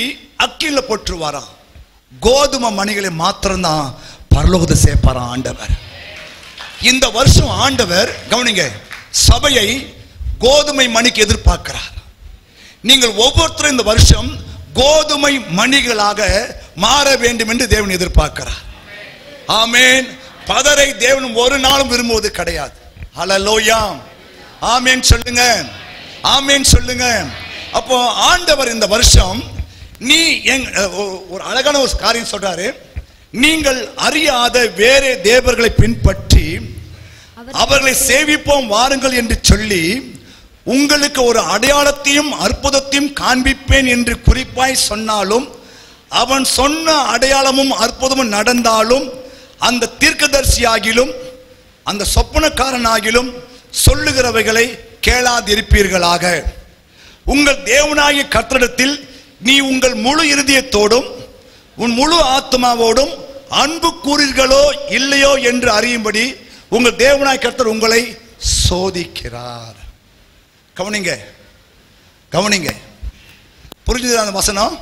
அக்கில போட்டுருவாராம். கோதுமை மணிகளை மாத்திரம்தான் பரலோகத்தை சேர்ப்பாராம் ஆண்டவர். இந்த வருஷம் ஆண்டவர் கவனிங்க, சபையை கோதுமை மணிக்கு எதிர்பார்க்கிறார். நீங்கள் ஒவ்வொருத்தரும் இந்த வருஷம் கோதுமை மணிகளாக மாற வேண்டும் என்று தேவன் எதிர்பார்க்கிறார். ஆமென். பதரை தேவன் ஒரு நாளும் விரும்புவது கிடையாது. ஹல்லேலூயா. ஆமென் சொல்லுங்க, ஆமென் சொல்லுங்க. அப்போ ஆண்டவர் இந்த வருஷம் நீ ஒரு அழகான ஒரு காரியம் சொல்றாரு, நீங்கள் அறியாத வேறே தேவர்களை பின்பற்றி அவர்களை சேவிப்போம் வாருங்கள் என்று சொல்லி உங்களுக்கு ஒரு அடையாளத்தையும் அற்புதத்தையும் காண்பிப்பேன் என்று குறிப்பாய் சொன்னாலும், அவன் சொன்ன அடையாளமும் அற்புதமும் நடந்தாலும் அந்த தீர்க்கதரிசியாகிலும் அந்த சொப்பனக்காரனாகிலும் சொல்லுகிறவைகளை கேளாதிருப்பீர்களாக. உங்கள் தேவனாகிய கர்த்தரிடத்தில் நீ உங்கள் முழு இருதயத்தோடும் உன் முழு ஆத்மாவோடும் அன்பு கூறுகிறீர்களோ இல்லையோ என்று அறியும்படி உங்கள் தேவனாகிய கர்த்தர் உங்களை சோதிக்கிறார். கவனிங்க, கவனிங்க, புரிஞ்சுதா அந்த வசனம்?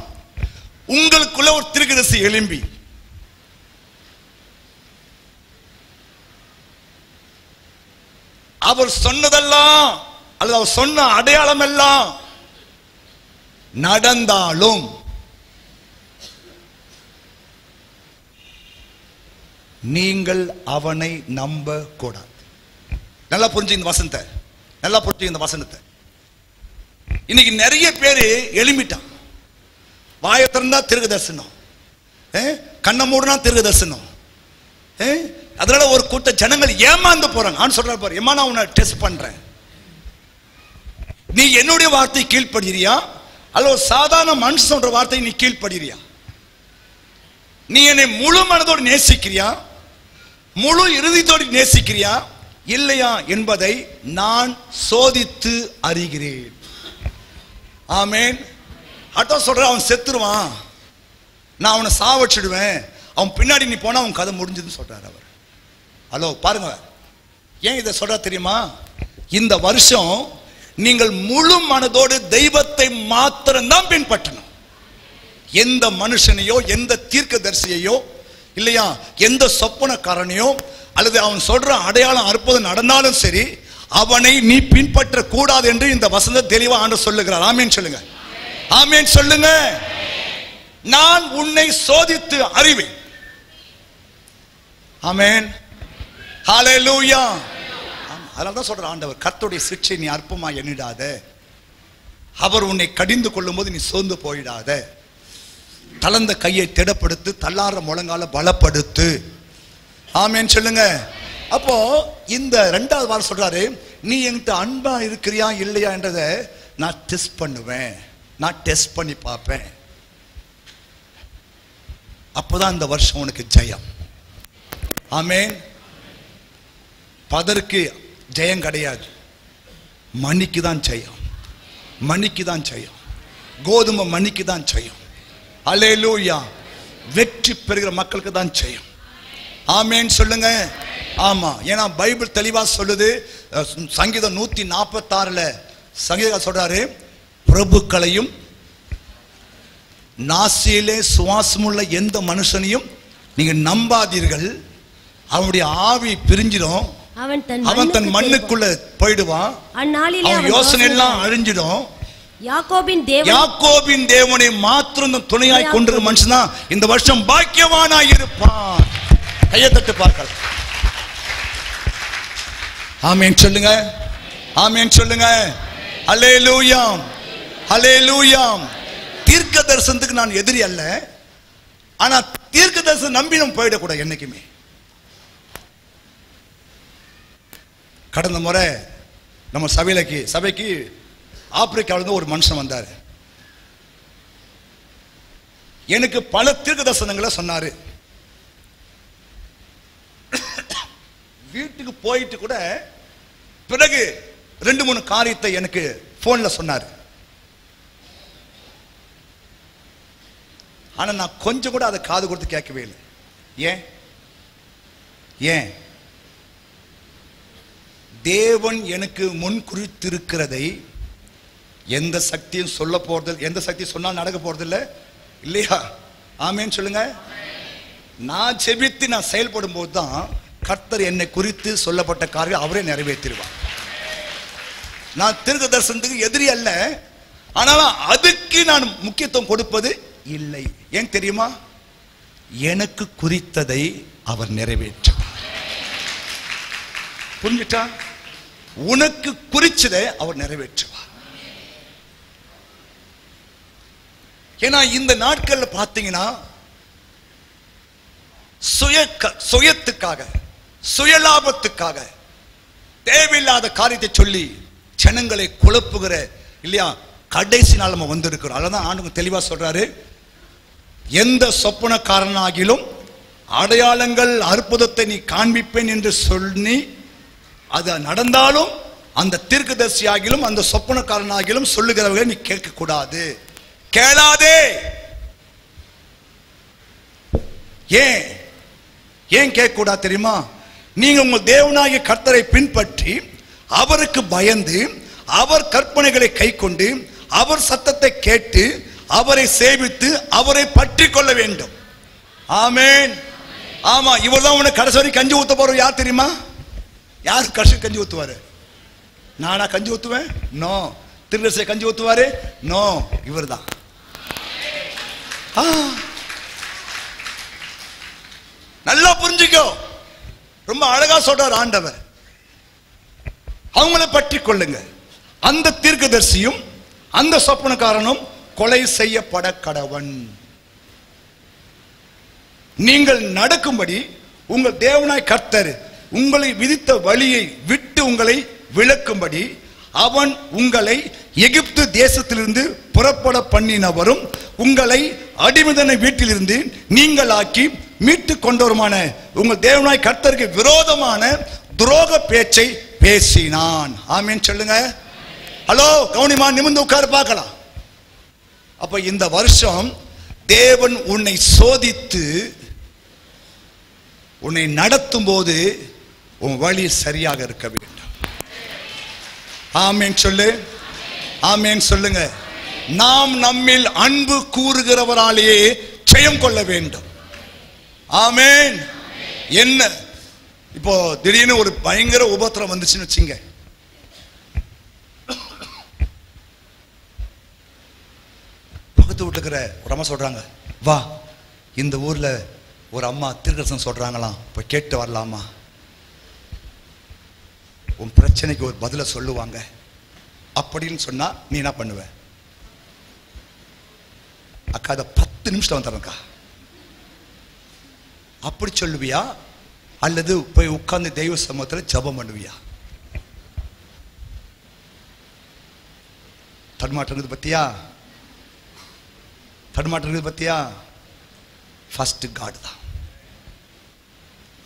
உங்களுக்குள்ள ஒரு தீர்க்கதரிசி எழும்பி அவர் சொன்னதெல்லாம் அல்லது அவர் சொன்ன அடையாளம் எல்லாம் நடந்தாலும் நீங்கள் அவனை நம்ப கூடாது. நல்லா புரிஞ்சு இந்த வசனத்தை, நல்லா புரிஞ்சு இந்த வசனத்தை. இன்னைக்கு நிறைய பேரு எழும்பிட்டான். வாயை திறந்தா தீர்க்க தரிசனம், கண்ணை மூடுனா தீர்க்க தரிசனம். அதனால ஒரு கூட்ட ஜனங்கள் ஏமாந்து போறாங்க. நான் சொல்றேன் பாரு, ஏமா நான் உன்னை டெஸ்ட் பண்றேன், நீ என்னுடைய வார்த்தை கீழ்ப்படுகிறியா அல்ல ஒரு சாதாரண மனுஷன் சொல்ற வார்த்தை நீ கீழ்ப்படுகிறியா? நீ என்னை முழு மனதோடு நேசிக்கிறியா, முழு இறுதித்தோடு நேசிக்கிறியா இல்லையா என்பதை நான் சோதித்து அறிகிறேன். ஆமென். அதான் சொல்ற, அவன் செத்துருவான், நான் அவனை சாவச்சிடுவேன், அவன் பின்னாடி நீ போனா அவன் கதை முடிஞ்சதுன்னு சொல்றாரு அவர். ஹலோ பாருங்க, ஏன் இதை சொல்ற தெரியுமா? இந்த வருஷம் நீங்கள் முழு மனதோடு தெய்வத்தை மாத்திரம்தான் பின்பற்றணும். எந்த மனுஷனையோ எந்த தீர்க்கதரிசியையோ இல்லையா எந்த சொப்பனக்காரனையோ அல்லது அவன் சொல்ற அடையாளம் அற்புதம் நடந்தாலும் சரி அவனை நீ பின்பற்ற கூடாது என்று இந்த வசனம் தெளிவா ஆண்டவர் சொல்லுகிறார். ஆமென் சொல்லுங்க, ஆமென் சொல்லுங்க. நான் உன்னை சோதித்து அறிவேன். ஆமென், ஹல்லேலூயா. அதனால தான் சொல்ற ஆண்டவர், கர்த்தருடைய சிட்சை நீ அற்பமா எண்ணிடாத, அவர் உன்னை கடிந்து கொள்ளும் போது நீ சோர்ந்து போயிடாத, தளர்ந்த கையை திடப்படுத்து, தள்ளாற முழங்கால பலப்படுத்து. ஆமென் சொல்லுங்க. அப்போ இந்த ரெண்டாவது வாரம் சொல்றாரு, நீ என்கிட்ட அன்பா இருக்கிறியா இல்லையா என்றதை நான் டெஸ்ட் பண்ணுவேன், நான் டெஸ்ட் பண்ணி பார்ப்பேன். அப்போதான் இந்த வருஷம் உனக்கு ஜெயம். ஆமென். பதருக்கு ஜெயம் கிடையாது, மணிக்கு தான் ஜெயம், மணிக்கு தான் ஜெயம், கோதுமை மணிக்கு தான் ஜெயம். அல்லேலூயா. வெற்றி பெறுகிற மக்களுக்கு தான் ஜெயம். ஆமென் சொல்லுங்க. ஆமா, ஏன்னா பைபிள் தெளிவா சொல்லுது. சங்கீதம் 146ல சங்கீதம் சொல்றாரு, பிரபுக்களையும் நாசியிலே சுவாசமுள்ள எந்த மனுஷனையும் நீங்க நம்பாதீர்கள், அவனுடைய ஆவி பிரிஞ்சிடும், அவன் தன் மண்ணுக்குள்ள போயிடுவான், அவன் யோசனை எல்லாம் அழிஞ்சிடும். யாக்கோபின் தேவனை மாத்திரம் துணையாய் கொண்டிருக்கிற மனுஷன் தான் இந்த வருஷம் பாக்கியவானாய் இருப்பான். கையை தட்டு பார்க்கலாம். ஆமென் சொல்லுங்க, ஆமென் சொல்லுங்க. அல்லேலூயா, அல்லேலூயா. தீர்க்க தரிசனத்துக்கு நான் எதிரி அல்ல, ஆனா தீர்க்க தரிசனம் நம்பி நம்ம போயிடக்கூடாது என்னைக்குமே. கடந்த முறை நம்ம சபைக்கு ஆப்பிரிக்காவிலிருந்து ஒரு மனுஷன் வந்தார். எனக்கு பல தீர்க்க தரிசனங்களை சொன்னாரு. போயிட்டு கூட பிறகு 2-3 காரியத்தை எனக்கு போன்ல சொன்னார். ஆனா நான் கொஞ்சம் கூட அதை காது கொடுத்து கேட்கவே இல்லை. ஏன் தேவன் எனக்கு முன் குறித்திருக்கிறதை எந்த சக்தியும் சொல்ல போறது, எந்த சக்தி சொன்னால் நடக்க போறது இல்லையா? ஆமேன்னு சொல்லுங்க. நான் ஜெபித்து நான் செயல்படும் போது தான் கர்த்தர் என்னை குறித்து சொல்லப்பட்ட காரியம் அவரே நிறைவேற்றிடுவார். நான் தீர்க்க தரிசனத்துக்கு எதிரி அல்ல, ஆனாலும் அதுக்கு நான் முக்கியத்துவம் கொடுப்பது இல்லை. ஏன் தெரியுமா? எனக்கு குறித்ததை அவர் நிறைவேற்றுவார். புரிஞ்சுட்டா? உனக்கு குறிச்சதை அவர் நிறைவேற்றுவார். ஏன்னா இந்த நாட்கள்ல பாத்தீங்கன்னா சுயத்துக்காக சுயலாபத்துக்காக தேவையில்லாத காரியத்தை சொல்லி ஜனங்களை குழப்புகிற இல்லையா கடைசி நாள் நம்ம வந்திருக்கிறோம். அதனால ஆண்டவங்க தெளிவா சொல்றாரு, எந்த சொப்பனக்காரனாகிலும் அடையாளங்கள் அற்புதத்தை நீ காண்பிப்பேன் என்று சொல்லி அது நடந்தாலும் அந்த தீர்க்கதரிசியாகிலும் அந்த சொப்பனக்காரனாகிலும் சொல்லுகிறவர்களை நீ கேட்க கூடாது, கேளாதே. ஏன் கேட்க கூடாது தெரியுமா? நீங்க உங்கள் தேவனாகிய கர்த்தரை பின்பற்றி அவருக்கு பயந்து அவர் கற்பனைகளை கைக்கொண்டு அவர் சத்தத்தை கேட்டு அவரை சேவித்து அவரை பற்றி கொள்ள வேண்டும். ஆமென். ஆமா, இவர்தான் உனக்கு கடைசி வரைக்கும் கஞ்சி ஊத்த போற. யார் தெரியுமா? யாரு கடைசி கஞ்சி ஊத்துவாரு? நானா கஞ்சி ஊத்துவேன்? நோ. திருநெல்வேலி கஞ்சி ஊத்துவாரு? நோ, இவர் தான். நல்லா புரிஞ்சுக்கோ. ரொம்ப அழகா சொல்றார் ஆண்டவர். அவங்களை பற்றி கொள்ளுங்க. அந்த தீர்க்கதரிசியும் அந்த சொப்பனக்காரனும் கொலை செய்யப்பட கடவன். நீங்கள் நடக்கும்படி உங்கள் தேவனாய் கர்த்தர் உங்களை விதித்த வழியை விட்டு உங்களை விலக்கும்படி அவன் உங்களை எகிப்து தேசத்திலிருந்து புறப்பட பண்ணினவரும் உங்களை அடிமைதன வீட்டிலிருந்து நீங்கள் ஆக்கி மீட்டு கொண்டவருமான உங்கள் தேவனாய் கர்த்தருக்கு விரோதமான துரோக பேச்சை பேசினான். ஆமென் சொல்லுங்க. ஹலோ, கவுனிமா, நிமிர்ந்து உட்கார பார்க்கலாம். அப்ப இந்த வருஷம் தேவன் உன்னை சோதித்து உன்னை நடத்தும் போது உன் வழி சரியாக இருக்க வேண்டும். ஆமென் சொல்லு. ஆமென் சொல்லுங்க. நாம் நம்மில் அன்பு கூறுகிறவராலேயே ஜெயம் கொள்ள வேண்டும். ஆமென். என்ன இப்போ திடீர்னு ஒரு பயங்கர உபத்திரம் வந்துச்சுன்னு வச்சுங்க, பக்கத்து வீட்டுக்கிற ஒரு அம்மா சொல்றாங்க, வா இந்த ஊர்ல ஒரு அம்மா தீர்க்கதரிசனம் சொல்றாங்களாம், போய் கேட்டு வரலாமா, உன் பிரச்சனைக்கு ஒரு பதில சொல்லுவாங்க அப்படின்னு சொன்னா நீ என்ன பண்ணுவ? அக்கா அதை 10 நிமிஷம் வந்துடுறக்கா அப்படி சொல்லுவியா? அல்லது போய் உட்கார்ந்து தெய்வ சமூகத்தில் ஜெபம் பண்ணுவியா? தடுமாற்றம் பத்தியா? தடுமாற்றம் பத்தியா? ஃபர்ஸ்ட் காட் தான்.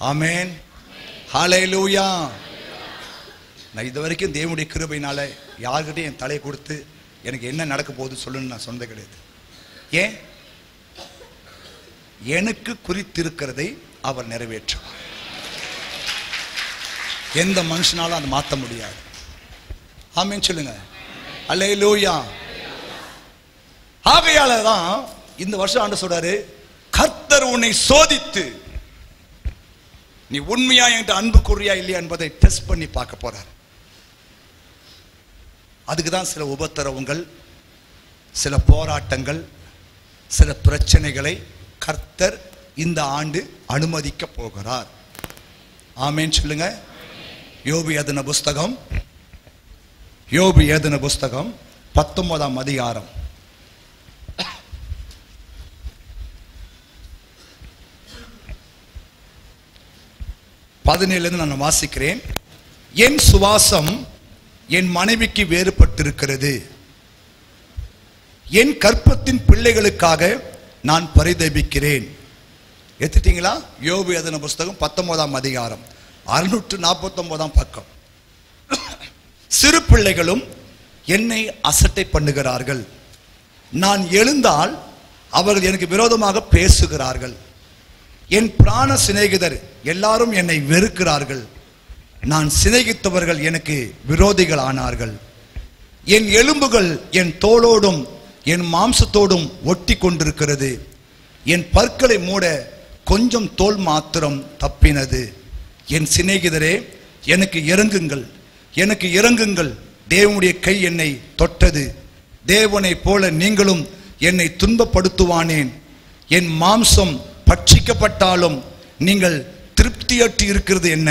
ஆமென். ஹல்லேலூயா. நான் இது வரைக்கும் தேவனுடைய கிருபையினால யார்கிட்டையும் என் தலையை கொடுத்து எனக்கு என்ன நடக்க போகுது சொல்லுன்னு நான் சொன்னது கிடையாது. ஏன்? எனக்கு குறித்திருக்கிறதை அவர் நிறைவேற்றுவார். எந்த மனுஷனாலும் அதை மாற்ற முடியாது. ஆமென் சொல்லுங்க. ஹல்லேலூயா. ஆகையால தான் இந்த வருஷம் ஆண்டு சொல்றாரு, கர்த்தர் உன்னை சோதித்து நீ உண்மையா என்கிட்ட அன்பு கூறியா இல்லையா என்பதை டெஸ்ட் பண்ணி பார்க்க போறார். அதுக்கு தான் சில உபத்திரவங்கள், சில போராட்டங்கள், சில பிரச்சனைகளை கர்த்தர் இந்த ஆண்டு அனுமதிக்க போகிறார். ஆமென் சொல்லுங்க. யோபு எழுதின புஸ்தகம் 19ஆம் அதிகாரம் 17 நான் வாசிக்கிறேன். என் சுவாசம் என் மனைவிக்கு வேறுபட்டிருக்கிறது, என் கற்பத்தின் பிள்ளைகளுக்காக நான் பரிதபிக்கிறேன். எடுத்துட்டீங்களா? யோபு எழுதின புஸ்தகம் 19ஆம் அதிகாரம் 649 பக்கம். சிறு பிள்ளைகளும் என்னை அசட்டை பண்ணுகிறார்கள். நான் எழுந்தால் அவர்கள் எனக்கு விரோதமாக பேசுகிறார்கள். என் பிராண சிநேகிதர் எல்லாரும் என்னை வெறுக்கிறார்கள். நான் சிநேகித்தவர்கள் எனக்கு விரோதிகள் ஆனார்கள். என் எலும்புகள் என் தோளோடும் என் மாம்சத்தோடும் ஒட்டி கொண்டிருக்கிறது. என் பற்களை மூட கொஞ்சம் தோல் மாத்திரம் தப்பினது. என் சிநேகிதரே, எனக்கு இறங்குங்கள், எனக்கு இறங்குங்கள். தேவனுடைய கை என்னை தொட்டது. தேவனை போல நீங்களும் என்னை துன்பப்படுத்துவானேன். என் மாம்சம் பட்சிக்கப்பட்டாலும் நீங்கள் திருப்தியற்று இருக்கிறது என்ன?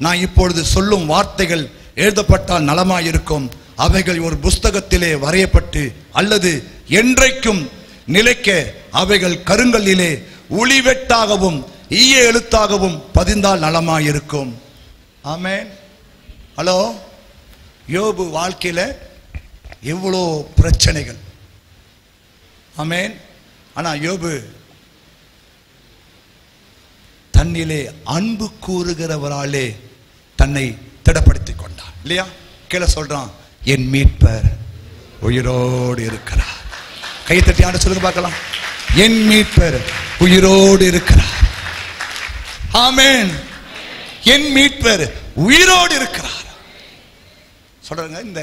நான் இப்பொழுது சொல்லும் வார்த்தைகள் எழுதப்பட்டால் நலமாயிருக்கும். அவைகள் ஒரு புஸ்தகத்திலே வரையப்பட்டு அல்லது என்றைக்கும் நிலைக்க அவைகள் கருங்கல்லிலே உளிவெட்டாகவும் ஈய எழுத்தாகவும் பதிந்தால் நலமாயிருக்கும். ஆமென். ஹலோ, யோபு வாழ்க்கையில எவ்வளோ பிரச்சனைகள். ஆமென். ஆனா யோபு தன்னிலே அன்பு கூறுகிறவராலே தன்னை திடப்படுத்திக் கொண்டான். இல்லையா? கீழே சொல்றான், என் மீட்பர் உயிரோடு இருக்கிறார். கை தட்டி ஆண்டு சொல்லுங்க பார்க்கலாம். என் மீட்பர் உயிரோடு இருக்கிறார். ஆமென். என் மீட்பர் உயிரோடு இருக்கிறார். சொல்றாங்க, இந்த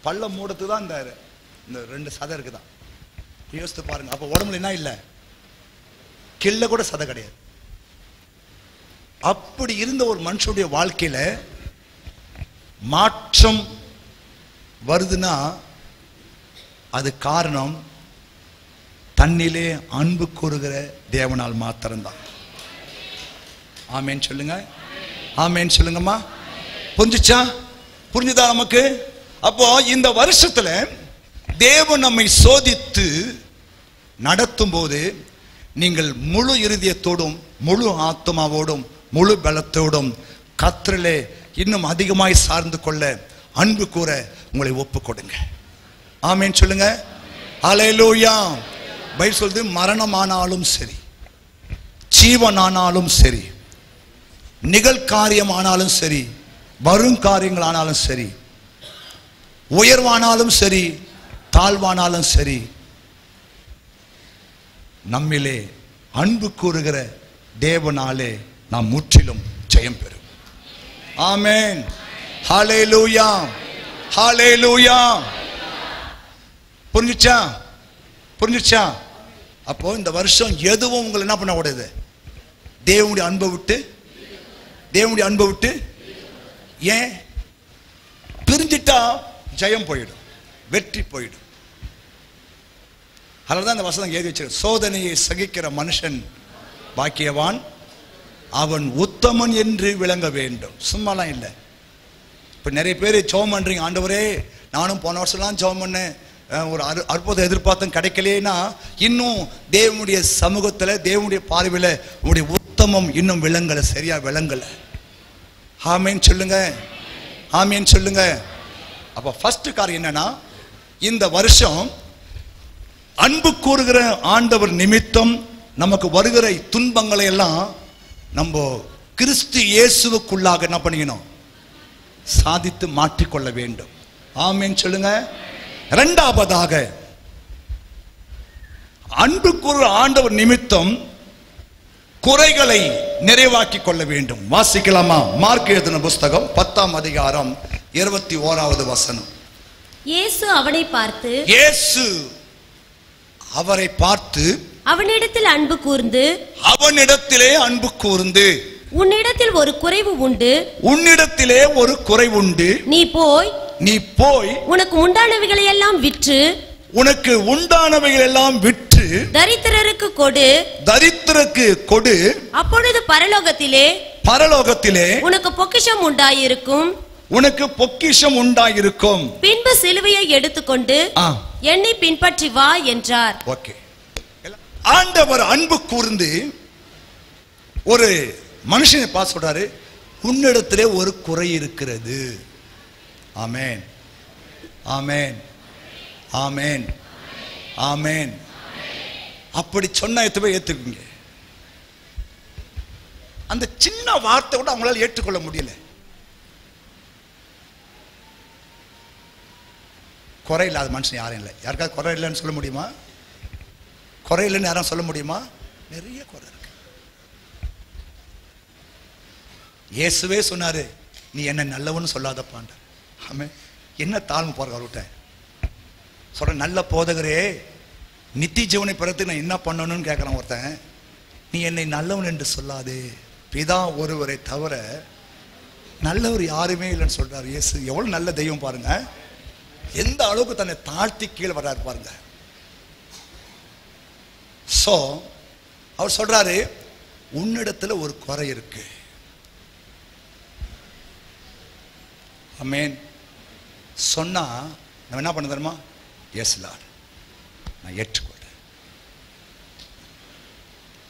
பள்ளம் மூடத்து தான் இந்த 2 சதை இருக்குதான். யோசித்து பாருங்க. அப்ப உடம்புல என்ன இல்லை? கிள்ள கூட சதை கிடையாது. அப்படி இருந்த ஒரு மனுஷனுடைய வாழ்க்கையில மாற்றம் வருதுன்னா அது காரணம் தன்னிலே அன்பு கூறுகிற தேவனால் மாத்திரம்தான். ஆமேன் சொல்லுங்க. ஆமேன் சொல்லுங்கம்மா. புரிஞ்சுச்சா? புரிஞ்சுதா நமக்கு? அப்போ இந்த வருஷத்துல தேவன் நம்மை சோதித்து நடத்தும் போது நீங்கள் முழு இருதயத்தோடும் முழு ஆத்மாவோடும் முழு பலத்தோடும் கர்த்தரிலே இன்னும் அதிகமாய் சார்ந்து கொள்ள அன்பு கூற உங்களை ஒப்பு கொடுங்க. ஆமேன் சொல்லுங்க. ஹல்லேலூயா. பைபிள் சொல்லுது, மரணமானாலும் சரி, ஜீவனானாலும் சரி, நிகழ்காரியம் ஆனாலும் சரி, வரும் காரியங்கள் ஆனாலும் சரி, உயர்வானாலும் சரி, தாழ்வானாலும் சரி, நம்மிலே அன்பு கூறுகிற தேவனாலே நாம் முற்றிலும் ஜெயம் பெறும். ஆமென். ஹல்லேலூயா. ஹல்லேலூயா. புரிஞ்சுச்சா? புரிஞ்சுச்சா? அப்போ இந்த வருஷம் எதுவும் உங்களை என்ன பண்ண கூடாது? தேவனுடைய அன்பை விட்டு, தேவனுடைய அன்பை விட்டு. ஏன்? பிரிஞ்சிட்டா ஜெயம் போயிடும், வெற்றி போயிடும். அதனால்தான் இந்த வசனம் எழுதி வச்சிருக்க, சோதனையை சகிக்கிற மனுஷன் பாக்கியவான், அவன் உத்தமன் என்று விளங்க வேண்டும். சும்மாலாம் இல்லை. இப்போ நிறைய பேர் ஜெபம் பண்றீங்க, ஆண்டவரே நானும் போன வருஷம்லாம் ஜெபம் பண்ணேன், ஒரு அற்புதம் எதிர்பார்த்தும் கிடைக்கலைன்னா இன்னும் தேவனுடைய சமூகத்தில் தேவனுடைய பார்வையில் உங்களுடைய உத்தமம் இன்னும் விளங்கலை, சரியா விளங்கலை. ஆமேன் சொல்லுங்க. ஆமேன் சொல்லுங்க. அப்போ ஃபர்ஸ்ட் காரியம் என்னன்னா, இந்த வருஷம் அன்பு கூறுகிற ஆண்டவர் நிமித்தம் நமக்கு வருகிற துன்பங்களை எல்லாம் நம்ம கிறிஸ்து இயேசுவுக்குள்ளாக என்ன பண்ணிக்கணும்? சாதித்து மாற்றிக்கொள்ள வேண்டும். ஆமென் சொல்லுங்க. இரண்டாவதாக, அன்பு கூறுகிற ஆண்டவர் நிமித்தம் குறைகளை நிறைவாக்கி கொள்ள வேண்டும். வாசிக்கலாமா? மார்க் எழுதின புஸ்தகம் 10ஆம் அதிகாரம் 21வது வசனம். இயேசு அவனை பார்த்து, இயேசு அவரை பார்த்து அவனிடத்தில் அன்பு கூர்ந்து, அவனிடத்திலே அன்பு கூர்ந்து, உன்னிடத்தில் ஒரு குறைவு உண்டு, உன்னிடத்திலே ஒரு குறைவுண்டு, நீ போய் உனக்கு உண்டானவைகளை எல்லாம் விற்று, உனக்கு உண்டானவைகள் எல்லாம் விற்று தரித்திரருக்கு கொடு, தரித்திரருக்கு கொடு, அப்பொழுது பரலோகத்திலே உனக்கு பொக்கிஷம் உண்டாயிருக்கும், உனக்கு பொக்கிஷம் உண்டாயிருக்கும். பின்பு சிலுவையை எடுத்துக்கொண்டு என்னை பின்பற்றி வா என்றார். ஓகே. ஆண்டவர் அன்பு கூர்ந்து ஒரு மனுஷனை பார்த்து சொல்றாரு, உன்னிடத்திலே ஒரு குறை இருக்கிறது. ஆமென். ஆமென். ஆமென். ஆமென். அப்படி சொன்னா எத்தனை ஏத்துக்குங்க? அந்த சின்ன வார்த்தை கூட அவங்களால ஏற்றுக்கொள்ள முடியல. குறை இல்லாத மனுஷன் யாரும் இல்லை. யாருக்காவது குறை இல்லைன்னு சொல்ல முடியுமா? குறை இல்லைன்னு யாரும் சொல்ல முடியுமா? நிறைய குறை இருக்கு. இயேசுவே சொன்னாரு, நீ என்ன நல்லவன்னு சொல்லாதப்பாண்ட. ஆமென். என்ன தாழ்மை போற அவர்கிட்ட சொல்ற, நல்ல போதகரே, நித்திய ஜீவனை பெறத்துக்கு நான் என்ன பண்ணணும்னு கேட்கறான் ஒருத்தன். நீ என்னை நல்லவன் என்று சொல்லாதே, பிதா ஒருவரை தவிர நல்லவர் யாருமே இல்லைன்னு சொல்றாரு இயேசு. எவ்வளவு நல்ல தெய்வம் பாருங்க, எந்த அளவுக்கு தன்னை தாழ்த்தி கீழே வர்றாரு பாருங்க. சோ அவர் சொல்றாரு, உன்னிடத்துல ஒரு குறை இருக்கு. ஆமென். சொன்னா நம்ம என்ன பண்ண தெரியுமா? எஸ் லார்ட், நான் ஏற்றுக்கொள்றேன்.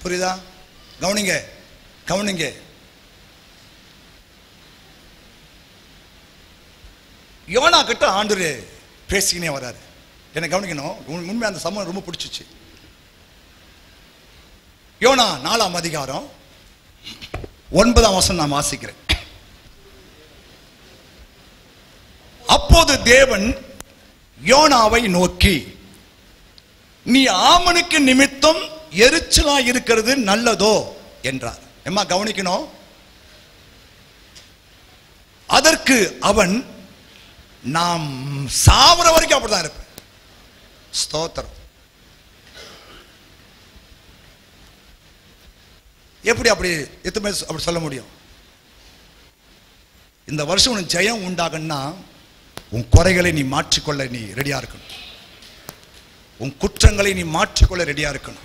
புரியுதா? கவனிங்க கவனிங்க. யோனா கிட்ட ஆண்டவரே பேசிக்கினே வராரு. என்ன கவனிக்கணும், உண்மையா அந்த சம்பவம் ரொம்ப பிடிச்சிச்சு. யோனா 4ஆம் அதிகாரம் 9ஆம் வசனம் நான் வாசிக்கிறேன். அப்போது தேவன் யோனாவை நோக்கி, நீ ஆமனுக்கு நிமித்தம் எரிச்சலா இருக்கிறது நல்லதோ என்றார். எம்மா கவனிக்கணும். அதற்கு அவன், நாம் சாவர வரைக்கும் அப்படிதான் இருப்பேன். ஸ்தோத்திரம். எப்படி அப்படி எத்தனை அப்படி சொல்ல முடியும்? இந்த வருஷம் உனக்கு ஜெயம் உண்டாகன்னா உன் குறைகளை நீ மாற்றிக்கொள்ள நீ ரெடியா இருக்கணும். உன் குற்றங்களை நீ மாற்றிக்கொள்ள ரெடியா இருக்கணும்.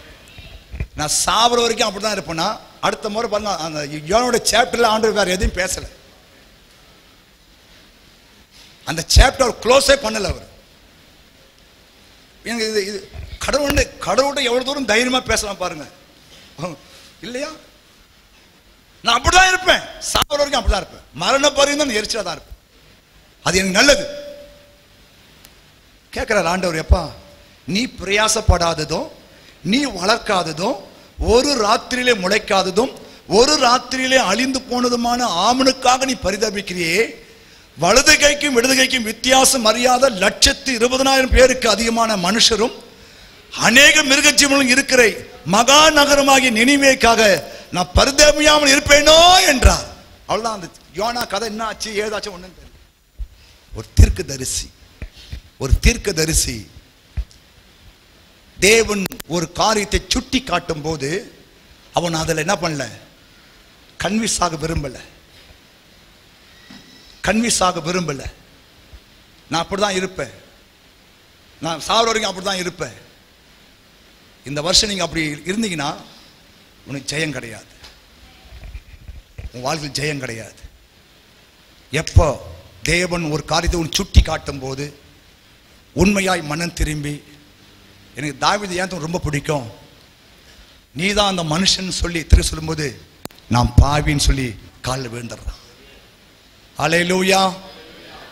நான் சாவர வரைக்கும் அப்படிதான் இருப்பேன்னா, அடுத்த முறை பாருங்க, அந்த யோனாவோட சாப்டர்ல ஆண்டவர் வேற எதையும் பேசல. அந்த சாப்டர் க்ளோஸே பண்ணல அவர். இது கடவுள்கிட்ட எவ்வளவு தூரம் தைரியமா பேசலாம் பாருங்க, இல்லையா? நான் அப்படிதான் இருப்பேன், சாவர வரைக்கும் அப்படிதான் இருப்பேன், மரண பரிந்து நான் எரிச்சலா தான் இருப்பேன், அது எனக்கு நல்லது. கேட்கிறார் ஆண்டவர், எப்பா நீ பிரயாசப்படாததும் நீ வளர்க்காததும் ஒரு ராத்திரியிலே முளைக்காததும் ஒரு ராத்திரியிலே அழிந்து போனதுமான ஆமனுக்காக நீ பரிதபிக்கிறியே, வலது கைக்கும் இடது கைக்கும் வித்தியாசம் அறியாத 120,000 பேருக்கு அதிகமான மனுஷரும் அநேக மிருக ஜீவனும் இருக்கிற மகா நகரமாகிய நினிவேக்காக நான் பரிதபியாமல் இருப்பேனோ என்றார். அவ்வளவுதான். அந்த யோனா கதை என்ன ஆச்சு ஏதாச்சும் ஒண்ணு தெரியல. ஒரு தீர்க்கதரிசி தேவன் ஒரு காரியத்தை சுட்டி காட்டும் போது அவன் அதில் என்ன பண்ணல, கன்வின்ஸ் ஆக விரும்பல. நான் அப்படிதான் இருப்பேன், நான் சாவர வரைக்கும் அப்படிதான் இருப்பேன். இந்த வருஷம் நீங்க அப்படி இருந்தீங்கன்னா உனக்கு ஜெயம் கிடையாது, உன் வாழ்க்கையில் ஜெயம் கிடையாது. எப்போ தேவன் ஒரு காரியத்தை உன் சுட்டி காட்டும் போது உண்மையாய் மனம் திரும்பி, எனக்கு தாவீது ஏன் ரொம்ப பிடிக்கும், நீதான் அந்த மனுஷன் சொல்லி திரு சொல்லும்போது நான் பாவின்னு சொல்லி காலில் விழுந்துடுறான். ஹல்லேலூயா,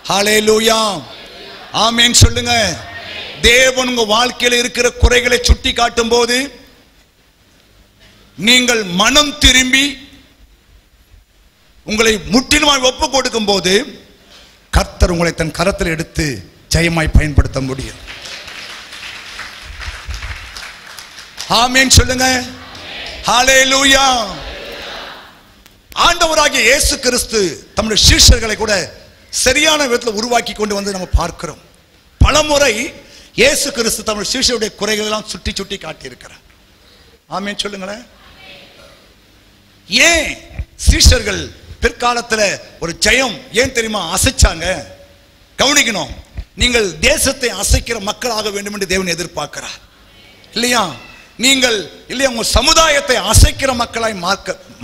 ஹல்லேலூயா, ஆமென் சொல்லுங்க. தேவன் உங்க வாழ்க்கையில் இருக்கிற குறைகளை சுட்டி காட்டும் போது நீங்கள் மனம் திரும்பி உங்களை முற்றிலுமாய் ஒப்பு கொடுக்கும் போது கர்த்தர் உங்களை தன் கரத்தில் எடுத்து ஜெயமாய் பயன்படுத்த முடியும். ஆமென் சொல்லுங்க. ஹல்லேலூயா. ஆண்டவராகிய இயேசு கிறிஸ்து தம்முடைய சீஷர்களை கூட சரியான விதத்தில் உருவாக்கி கொண்டு வந்து நம்ம பார்க்கிறோம். பலமுறை இயேசு கிறிஸ்து தம்முடைய சீஷருடைய குறைகள் எல்லாம் சுட்டி சுட்டி காட்டி இருக்கிறார். ஆமென் சொல்லுங்களேன். ஏன் சீஷர்கள் பிற்காலத்தில் ஒரு ஜெயம் ஏன் தெரியுமா அசைச்சாங்க? கவனிக்கணும். நீங்கள் தேசத்தை அசைக்கிற மக்களாக வேண்டும் என்று தேவன் எதிர்பார்க்கிறார், இல்லையா? நீங்கள் இல்லையா உங்க சமுதாயத்தை அசைக்கிற மக்களாய்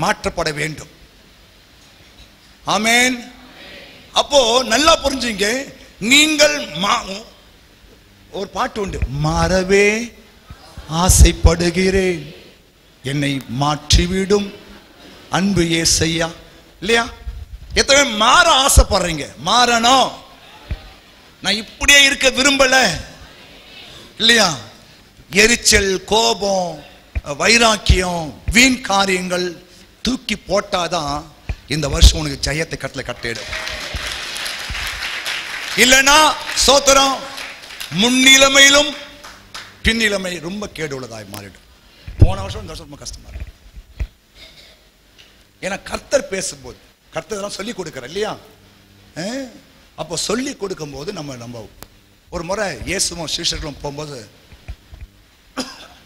மாற்றப்பட வேண்டும். ஆமென். அப்போ நல்லா புரிஞ்சுங்க. நீங்கள் ஒரு பாட்டு உண்டு, மாறவே ஆசைப்படுகிறேன் என்னை மாற்றிவிடும் அன்பு இயேசையா, இல்லையா? எத்தனை மாற ஆசைப்படுறீங்க? மாறணும். நான் இப்படியே இருக்க விரும்பல, இல்லையா? எரிச்சல், கோபம், வைராக்கியம், வீண் காரியங்கள், தூக்கி போட்டாதான் இந்த வருஷம் உனக்கு ஜெயத்தை கட்டளையிடும். இல்லைன்னா சோத்திரம் முன்னிலைமையிலும் பின்னிலைமை ரொம்ப கேடு உள்ளதாய் மாறிடும். போன வருஷம் இந்த வருஷம் ரொம்ப கஷ்டமா இருக்கு. ஏன்னா கர்த்தர் பேசும்போது கர்த்தர் சொல்லி கொடுக்கிற இல்லையா, அப்போ சொல்லி கொடுக்கும் போது நம்ம ஒரு முறை இயேசுவும் சீஷர்களும் போகும்போது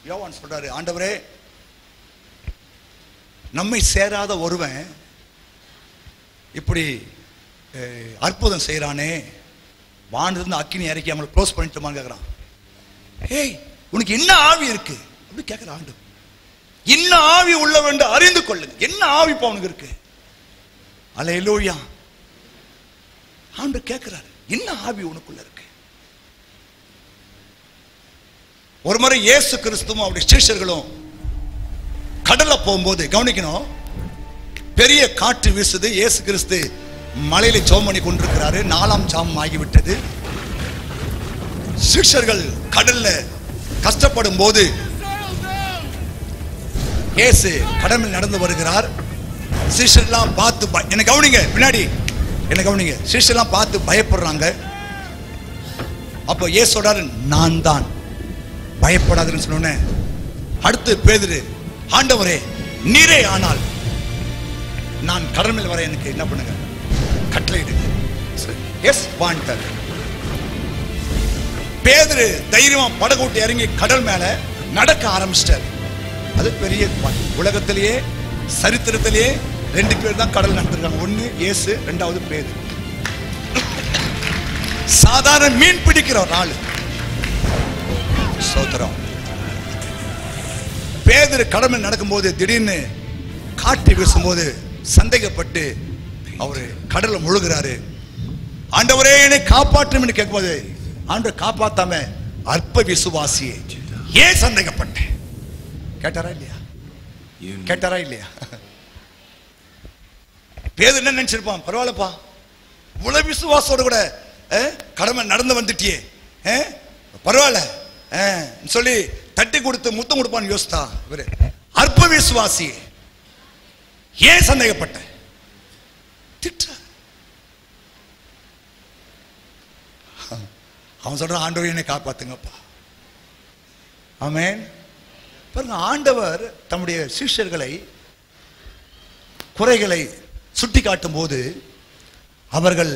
யோவான் சொல்றாரு, ஆண்டவரே நம்மை சேராத ஒருவன் இப்படி அற்புதம் செய்யறானே, வானிலிருந்து அக்கினி இறக்கி அவங்களை க்ளோஸ் பண்ணிட்டுமான்னு கேட்கிறான். ஏய் உனக்கு என்ன ஆவி இருக்கு அப்படி கேட்கிற ஆண்டு. என்ன ஆவி உள்ள வேண்டும் அறிந்து கொள்ளுங்க. என்ன ஆவி அவனுக்கு இருக்கு? அல்லேலூயா. ஆண்டு கேட்கிறாரு, என்ன ஆவி உனக்குள்ள இருக்கு? ஒரு முறை இயேசு கிறிஸ்துவும் அவருடைய சீஷர்களும் கடல்ல போகும்போது கவனிக்கணும், பெரிய காற்று வீசுது. இயேசு கிறிஸ்து மலையில ஜெபம் பண்ணி கொண்டிருக்கிறாரு. 4ஆம் ஜாமம் ஆகிவிட்டது. சீஷர்கள் கடல்ல கஷ்டப்படும் போது இயேசு கடலில் நடந்து வருகிறார். சீஷர்லாம் பார்த்து என்ன கவனிங்க, பின்னாடி என்ன கவனிங்க, சீஷர்லாம் பார்த்து பயப்படுறாங்க. அப்போ இயேசு சொல்றாரு, நான் தான், பயப்படாதுன்னு சொன்னோன்னே அடுத்து பேதுரு, ஆண்டவரே நீரே ஆனால் நான் கடல் மேல் வர எனக்கு என்ன பண்ணுங்க கட்டளையிடுங்க. S van der. பேதுரு தைரியமா படகோட்டி இறங்கி கடல் மேல நடக்க ஆரம்பிச்சிட்டார். அது பெரிய உலகத்திலேயே சரித்திரத்திலேயே 2 பேர் தான் கடல் நடத்திருக்காங்க. ஒன்னு இயேசு, 2வது பேதுரு. சாதாரண மீன் பிடிக்கிற ஒரு ஆளு. சோதரம் பேதுரு கடல் மேல் நடக்கும்போது திடீர்னு காற்று வீசும்போது சந்தேகப்பட்டு அவரு கடல்ல முழுகிறாரு. ஆண்டவரே என்னை காப்பாற்றும் என்று கேட்கும்போது ஆண்டவர் காப்பாத்தாம அற்ப விசுவாசியே ஏன் சந்தேகப்பட்டேன் கேட்டாரா இல்லையா? கேட்டாரா இல்லையா? பேதுரு என்ன நினைச்சிருப்பான், பரவாயில்லப்பா இவ்வளவு விசுவாசோட கூட கடமை நடந்து வந்துட்டியே, பரவாயில்ல சொல்லி தட்டி கொடுத்து முத்தம் கொடுப்பான்னு யோசித்தா இவரு அற்ப விசுவாசியே ஏன் சந்தேகப்பட்ட திட்ட. அவன் சொல்றான், ஆண்டவர் என்னை காப்பாத்துங்கப்பா. ஆமென். பாருங்க, ஆண்டவர் தம்முடைய சீஷர்களை குறைகளை சுட்டி காட்டும் போது அவர்கள்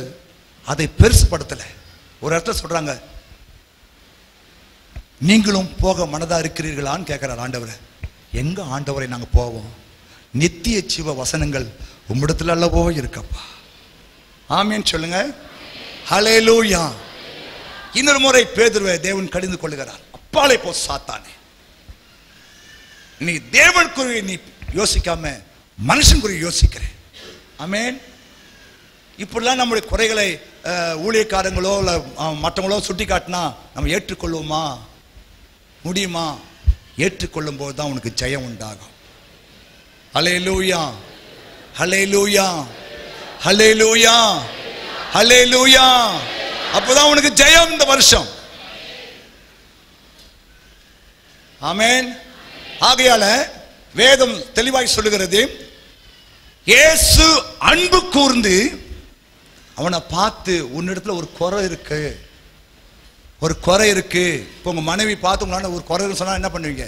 அதை பெருசுபடுத்தல. ஒரு இடத்துல சொல்றாங்க, நீங்களும் போக மனதா இருக்கிறீர்களான்னு கேட்கிறார் ஆண்டவரை. எங்க ஆண்டவரை நாங்க போவோம்? நித்திய ஜீவ வசனங்கள் உம்மிடத்துல அல்லவோ இருக்கப்பா. ஆமென் சொல்லுங்க. ஹல்லேலூயா. இன்னொரு முறை பேதுருவை தேவன் கடிந்து கொள்ளுகிறார். அப்பாலே போ சாத்தானே, நீ தேவன் குறி நீ யோசிக்காம மனுஷன் குறி யோசிக்கிறேன். ஆமென். இப்படிலாம் நம்முடைய குறைகளை ஊழியக்காரங்களோ இல்ல மற்றவங்களோ சுட்டி காட்டினா நம்ம ஏற்றுக்கொள்வோமா? முடியுமா? ஏற்றுக்கொள்ளும் போது தான் உனக்கு ஜெயம் உண்டாகும். ஹல்லேலூயா, ஹல்லேலூயா, ஹல்லேலூயா, ஹல்லேலூயா. அப்பதான் உனக்கு ஜெயம் இந்த வருஷம். ஆமென். ஆகையால வேதம் தெளிவாய் சொல்லுகிறது, இயேசு அன்பு கூர்ந்து அவனை பார்த்து, உன்னிடத்துல ஒரு குறை இருக்கு, ஒரு குறை இருக்கு. இப்போ உங்க மனைவி பார்த்து உங்களால ஒரு குறை சொன்னா என்ன பண்ணுவீங்க?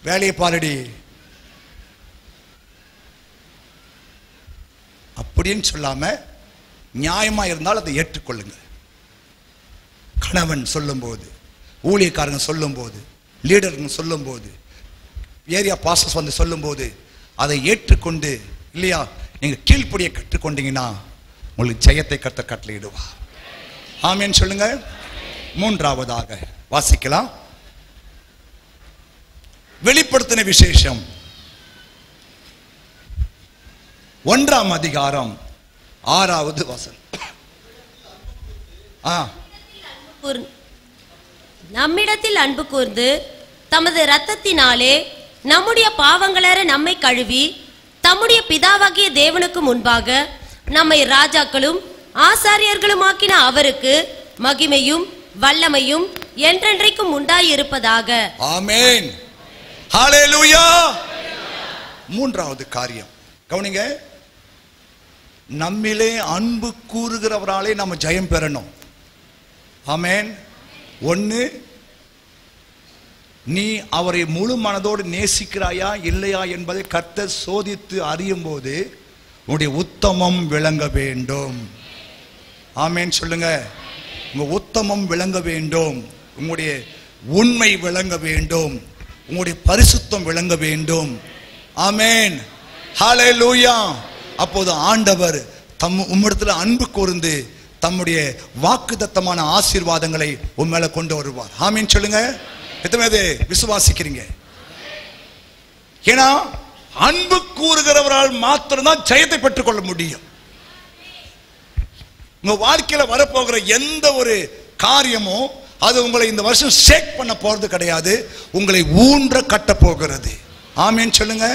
வேலையை பாருடி அப்படின்னு சொல்லாம நியாயமா இருந்தால் அதை ஏற்றுக்கொள்ளுங்க. கணவன் சொல்லும் போது, ஊழியக்காரங்க சொல்லும் போது, லீடருங்க சொல்லும் போது, ஏரியா பாஸ்டர்ஸ் வந்து சொல்லும் போது அதை ஏற்றுக்கொண்டு இல்லையா நீங்க கீழ்ப்படியை கற்றுக்கொண்டீங்கன்னா உங்களுக்கு ஜெயத்தை கர்த்தர் கட்டளையிடுவா. ஆமென் சொல்லுங்க. மூன்றாவதாக வாசிக்கலாம், வெளிப்படுத்தின விசேஷம் 1ஆம் அதிகாரம் 6வது வசனம். நம்மிடத்தில் அன்பு கூர்ந்து தமது இரத்தத்தினாலே நம்முடைய பாவங்களற நம்மை கழுவி தம்முடைய பிதாவாகிய தேவனுக்கு முன்பாக நம்மை ராஜாக்களும் ஆசாரியர்களுமாக்கின அவருக்கு மகிமையும் வல்லமையும் என்றென்றைக்கும் உண்டாயிருப்பதாக. ஆமென். ஹல்லேலூயா. மூன்றாவது காரியம், கவனிங்க, நம்மிலே அன்பு கூறுகிறவராலே நம்ம ஜெயம் பெறணும். ஆமென். ஒன்று, நீ அவரை முழு மனதோடு நேசிக்கிறாயா இல்லையா என்பதை கர்த்தர் சோதித்து அறியும் போது உன்னுடைய உத்தமம் விளங்க வேண்டும். ஆமென் சொல்லுங்க. உங்க உத்தமம் விளங்க வேண்டும், உங்களுடைய உண்மை விளங்க வேண்டும், உங்களுடைய பரிசுத்தம் விளங்க வேண்டும். ஆமென். ஹல்லேலூயா. அப்போது ஆண்டவர் உம்மிடத்துல அன்பு கூர்ந்து தம்முடைய வாக்குத்தத்தமான ஆசீர்வாதங்களை உன் மேல கொண்டு வருவார். ஆமென் சொல்லுங்க. எத்தனை விசுவாசிக்கிறீங்க? ஏன்னா அன்பு கூறுகிறவரால் மாத்திரம்தான் ஜெயத்தை பெற்றுக்கொள்ள முடியும். உங்க வாழ்க்கையில வரப்போகிற எந்த ஒரு காரியமோ அது உங்களை இந்த வருஷம் ஷேக் பண்ண போறது கிடையாது, உங்களை ஊன்ற கட்ட போகிறது. ஆமென் சொல்லுங்க.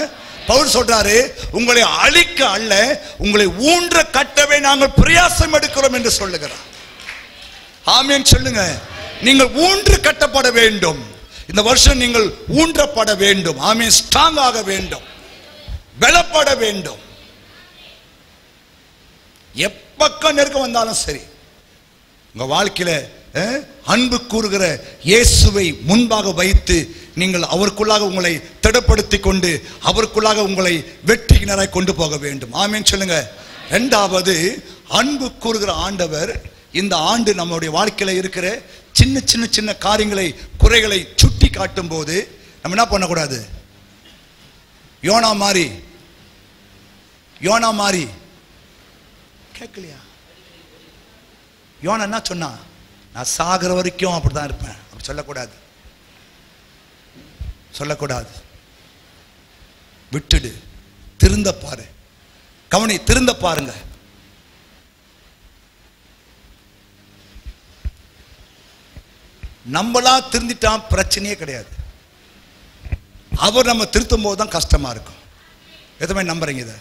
பவுல் சொல்றாரு, உங்களை அழிக்க அல்ல உங்களை ஊன்ற கட்டவே நாங்கள் பிரயாசம் எடுக்கிறோம் என்று சொல்லுகிறார். ஆமென் சொல்லுங்க. நீங்கள் ஊன்று கட்டப்பட வேண்டும். இந்த வருஷம் நீங்கள் ஊன்றப்பட வேண்டும். ஆமென். ஸ்ட்ராங் ஆக வேண்டும், பலப்பட வேண்டும். எப்பக்கம் நெருக்கம் வந்தாலும் சரி, உங்க வாழ்க்கையில அன்பு கூறுகிற இயேசுவை முன்பாக வைத்து நீங்கள் அவருக்குள்ளாக உங்களை திடப்படுத்தி கொண்டு அவருக்குள்ளாக உங்களை வெற்றியினராய் கொண்டு போக வேண்டும். ஆமென் சொல்லுங்க. இரண்டாவது, அன்பு கூறுகிற ஆண்டவர் இந்த ஆண்டு நம்முடைய வாழ்க்கையில இருக்கிற சின்ன சின்ன சின்ன காரியங்களை, குறைகளை சுட்டி காட்டும் போது நம்ம என்ன பண்ணக்கூடாது? யோனா மாறி கேட்கலையா? யோனா என்ன சொன்னா? நான் சாகிற வரைக்கும் அப்படிதான் இருப்பேன். அப்படி சொல்லக்கூடாது. விட்டுடு, திருந்த பாரு. கவனி, திருந்த பாருங்க. நம்மளா திருந்திட்டா பிரச்சனையே கிடையாது. அவர் நம்ம திருத்தும் போது தான் கஷ்டமா இருக்கும். எதுவுமே நம்புறீங்க? இதை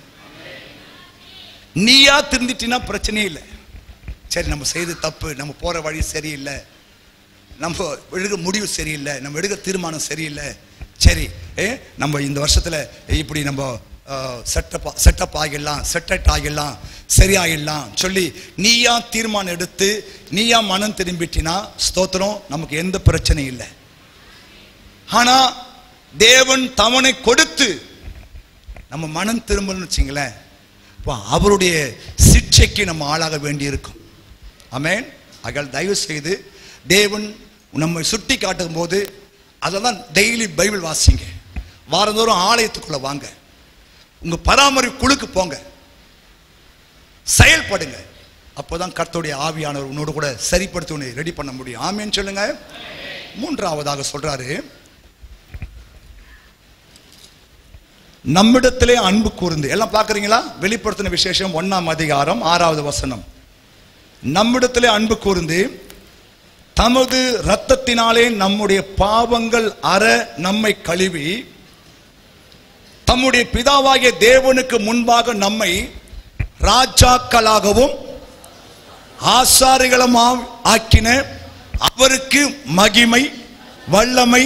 நீயா திருந்திட்டினா பிரச்சனையே இல்லை. சரி, நம்ம செய்து தப்பு, நம்ம போற வழி சரியில்லை, நம்ம எடுக்க முடிவு சரியில்லை, நம்ம எடுக்க தீர்மானம் சரியில்லை, சரி நம்ம இந்த வருஷத்துல இப்படி நம்ம செட்டப் ஆகிடலாம், செட்டட் ஆகிடலாம், சரியாகிடலாம் சொல்லி நீயா தீர்மானம் எடுத்து நீயா மனம் திரும்பிட்டினா ஸ்தோத்திரம், நமக்கு எந்த பிரச்சனையும் இல்லை. ஆனா தேவன் தவணை கொடுத்து நம்ம மனம் திரும்பணும்னு வச்சுங்களேன், அவருடைய சிக்ஷைக்கு நம்ம ஆளாக வேண்டி இருக்கும். ஆமென். ஆகையால் தயவு செய்து தேவன் நம்மை சுட்டி காட்டும் போது அதெல்லாம் டெய்லி பைபிள் வாசிங்க. வாரந்தோறும் ஆலயத்துக்குள்ள வாங்க, உங்க பராமரிப்பு குழுக்கு போங்க, செயல்படுங்க. அப்போதான் கர்த்தருடைய ஆவியானவர் உன்னோடு கூட சரிப்படுத்தி உன்னை ரெடி பண்ண முடியும். ஆமென் சொல்லுங்க. மூன்றாவதாக சொல்றாரு, நம்மிடத்திலே அன்பு கூர்ந்து. எல்லாம் பார்க்கறீங்களா? வெளிப்படுத்தின விசேஷம் 1ஆம் அதிகாரம் 6வது வசனம். நம்மிடத்திலே அன்பு கூர்ந்து தமது இரத்தத்தினாலே நம்முடைய பாவங்கள் அற நம்மை கழுவி தம்முடைய பிதாவாகிய தேவனுக்கு முன்பாக நம்மை ராஜாக்களாகவும் ஆசாரிகளுமாம் ஆக்கின அவருக்கு மகிமை வல்லமை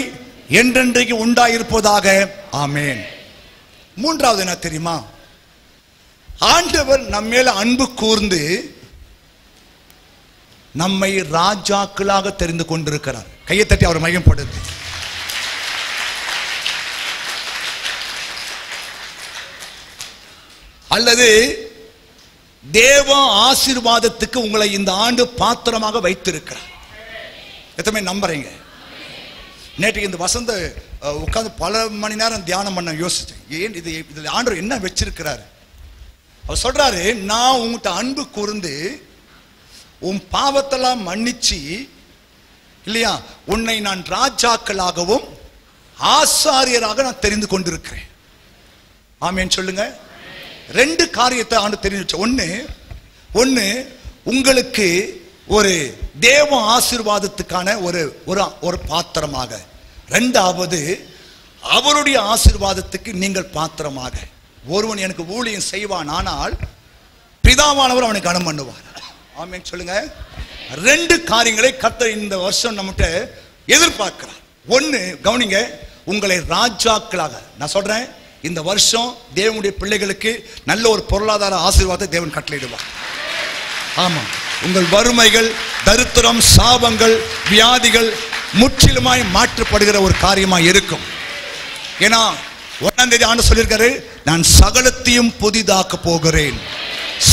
என்றென்றைக்கு உண்டாயிருப்பதாக. ஆமென். மூன்றாவது என்ன தெரியுமா? ஆண்டவர் நம்ம மேல அன்பு கூர்ந்து நம்மை ராஜாக்களாக தெரிந்து கொண்டிருக்கிறார். கையை தட்டி அவர் மகிமைப்படுத்து. அல்லது தேவ ஆசீர்வாதத்துக்கு உங்களை இந்த ஆண்டு பாத்திரமாக வைத்திருக்கிறார். எத்தனை நம்புறீங்க? நேற்று இந்த வசந்த உட்கார்ந்து பல மணி நேரம் தியானம் பண்ண யோசிச்சேன். ஏன் இதுல ஆண்டவர் என்ன வச்சிருக்கிறாரு? அவர் சொல்றாரு, நான் உங்ககிட்ட அன்பு கூர்ந்து உன் பாவத்தெல்லாம் மன்னிச்சு இல்லையா, உன்னை நான் ராஜாக்களாகவும் ஆசாரியராக நான் தெரிந்து கொண்டிருக்கிறேன். ஆமென் சொல்லுங்க. ரெண்டு காரியத்தை ஆண்டு தெரிஞ்சு. ஒன்னு உங்களுக்கு ஒரு தேவ ஆசீர்வாதத்துக்கான ஒரு பாத்திரமாக, இரண்டாவது அவருடைய ஆசீர்வாதத்துக்கு நீங்கள் பாத்திரமாக. ஒருவன் எனக்கு ஊழியம் செய்வான், ஆனால் பிதாவானவர் அவனுக்கு கனம் பண்ணுவார். ஆமென் சொல்லுங்க. ரெண்டு காரியங்களை கர்த்தர் இந்த வருஷம் நம்மகிட்ட எதிர்பார்க்கிறார். ஒன்னு கவனிங்க, உங்களை ராஜாக்களாக. நான் சொல்றேன், இந்த வருஷம் தேவனுடைய பிள்ளைகளுக்கு நல்ல ஒரு பொருளாதார ஆசீர்வாதத்தை தேவன் கட்டளையிடுவார். ஆமா, உங்கள் வறுமைகள், தரித்திரம், சாபங்கள், வியாதிகள் முற்றிலுமாய் மாற்றப்படுகிற ஒரு காரியமாய் இருக்கும். ஏன்னா 1ஆம் தேதி ஆண்டு சொல்லியிருக்காரு, நான் சகலத்தையும் புதிதாக்க போகிறேன்,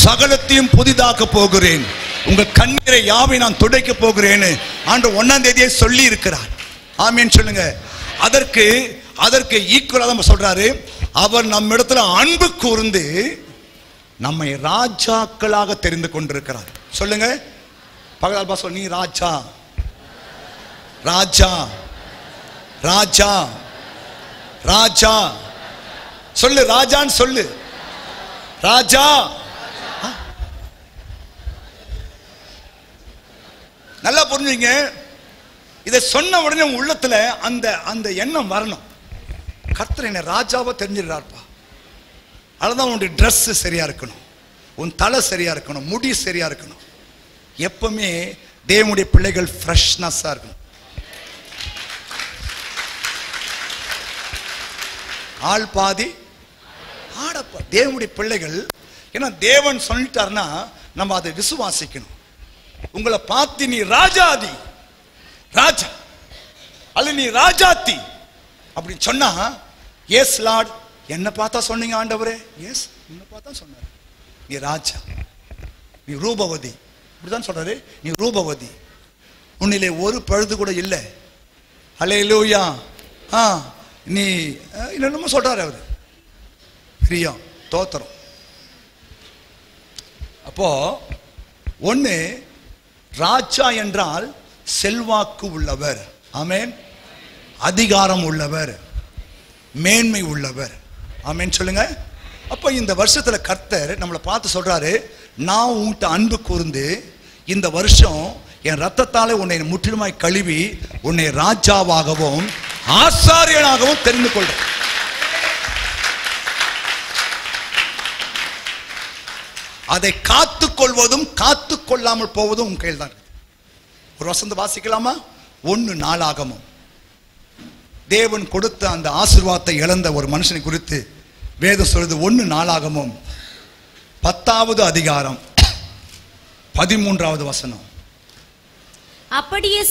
சகலத்தையும் புதிதாக்க போகிறேன், உங்கள் கண்ணீரை யாவை நான் துடைக்க போகிறேன்னு ஆண்டு 1ஆம் தேதியை சொல்லி இருக்கிறார். ஆமீன் சொல்லுங்க. அதற்கு ஈக்குவலா நம்ம சொல்றாரு, அவர் நம்ம இடத்துல அன்பு கூர்ந்து நம்மை ராஜாக்களாக தெரிந்து கொண்டிருக்கிறார். சொல்லுங்க, பகலால் பாஸ், நீ ராஜா, ராஜா, ராஜா, ராஜா சொல்லு, ராஜான்னு சொல்லு, ராஜா. நல்லா புரிஞ்சுங்க. இதை சொன்ன உடனே உங்க உள்ளத்துல அந்த எண்ணம் வரணும். கர்த்தர் என்ன ராஜாவா தெரிஞ்சிடறாருப்பா. அதுதான் உன்னுடைய ட்ரெஸ் சரியா இருக்கணும், உன் தலை சரியா இருக்கணும், முடி சரியா இருக்கணும். எப்பவுமே தேவனுடைய பிள்ளைகள் ஃப்ரெஷ்னஸா இருக்கணும். ஆள் பாதி ஆடப்பா தேவனுடைய பிள்ளைகள். ஏன்னா தேவன் சொல்லிட்டாருன்னா நம்ம அதை விசுவாசிக்கணும். உங்களை பார்த்து நீ ராஜாதி, ராஜா அல்ல நீ ராஜாத்தி அப்படின்னு சொன்னா, எஸ் லார்ட், என்ன பார்த்தா சொன்னீங்க ஆண்டவரே, எஸ் என்ன பார்த்தா சொன்னார், நீ ராஜா, நீ ரூபவதி, இப்படிதான் சொல்றாரு, நீ ரூபவதி, உன்னிலே ஒரு பழுது கூட இல்லை. அல்லேலூயா. நீ என்னமோ சொல்றாரு அவரு, பிரியா தோத்திரம். அப்போ ஒண்ணு, ராஜா என்றால் செல்வாக்கு உள்ளவர், ஆமென், அதிகாரம் உள்ளவர், மேன்மை உள்ளவர், ஆமென் சொல்லுங்க. அப்போ இந்த வருஷத்துல கர்த்தர் நம்மளை பார்த்து சொல்றாரு, நான் உன்கிட்ட அன்பு கூர்ந்து இந்த வருஷம் என் ரத்தத்தாலே உன்னை முற்றிலுமாய் கழுவி உன்னை ராஜாவாகவும் ஆசாரியனாகவும் தெரிந்து கொள்றேன். அதை காத்துக் கொள்வதும் காத்துக் கொள்ளாமல் போவதும் உன் கையில் தான். ஒரு வசந்த வாசிக்கலாமா? 1 நாளாகமம். தேவன் கொடுத்த அந்த ஆசீர்வாதத்தை இழந்த ஒரு மனுஷனை குறித்து வேதம் சொல்லுது. 1 நாளாகமம் 10வது அதிகாரம் 13வது வசனம். அப்படியே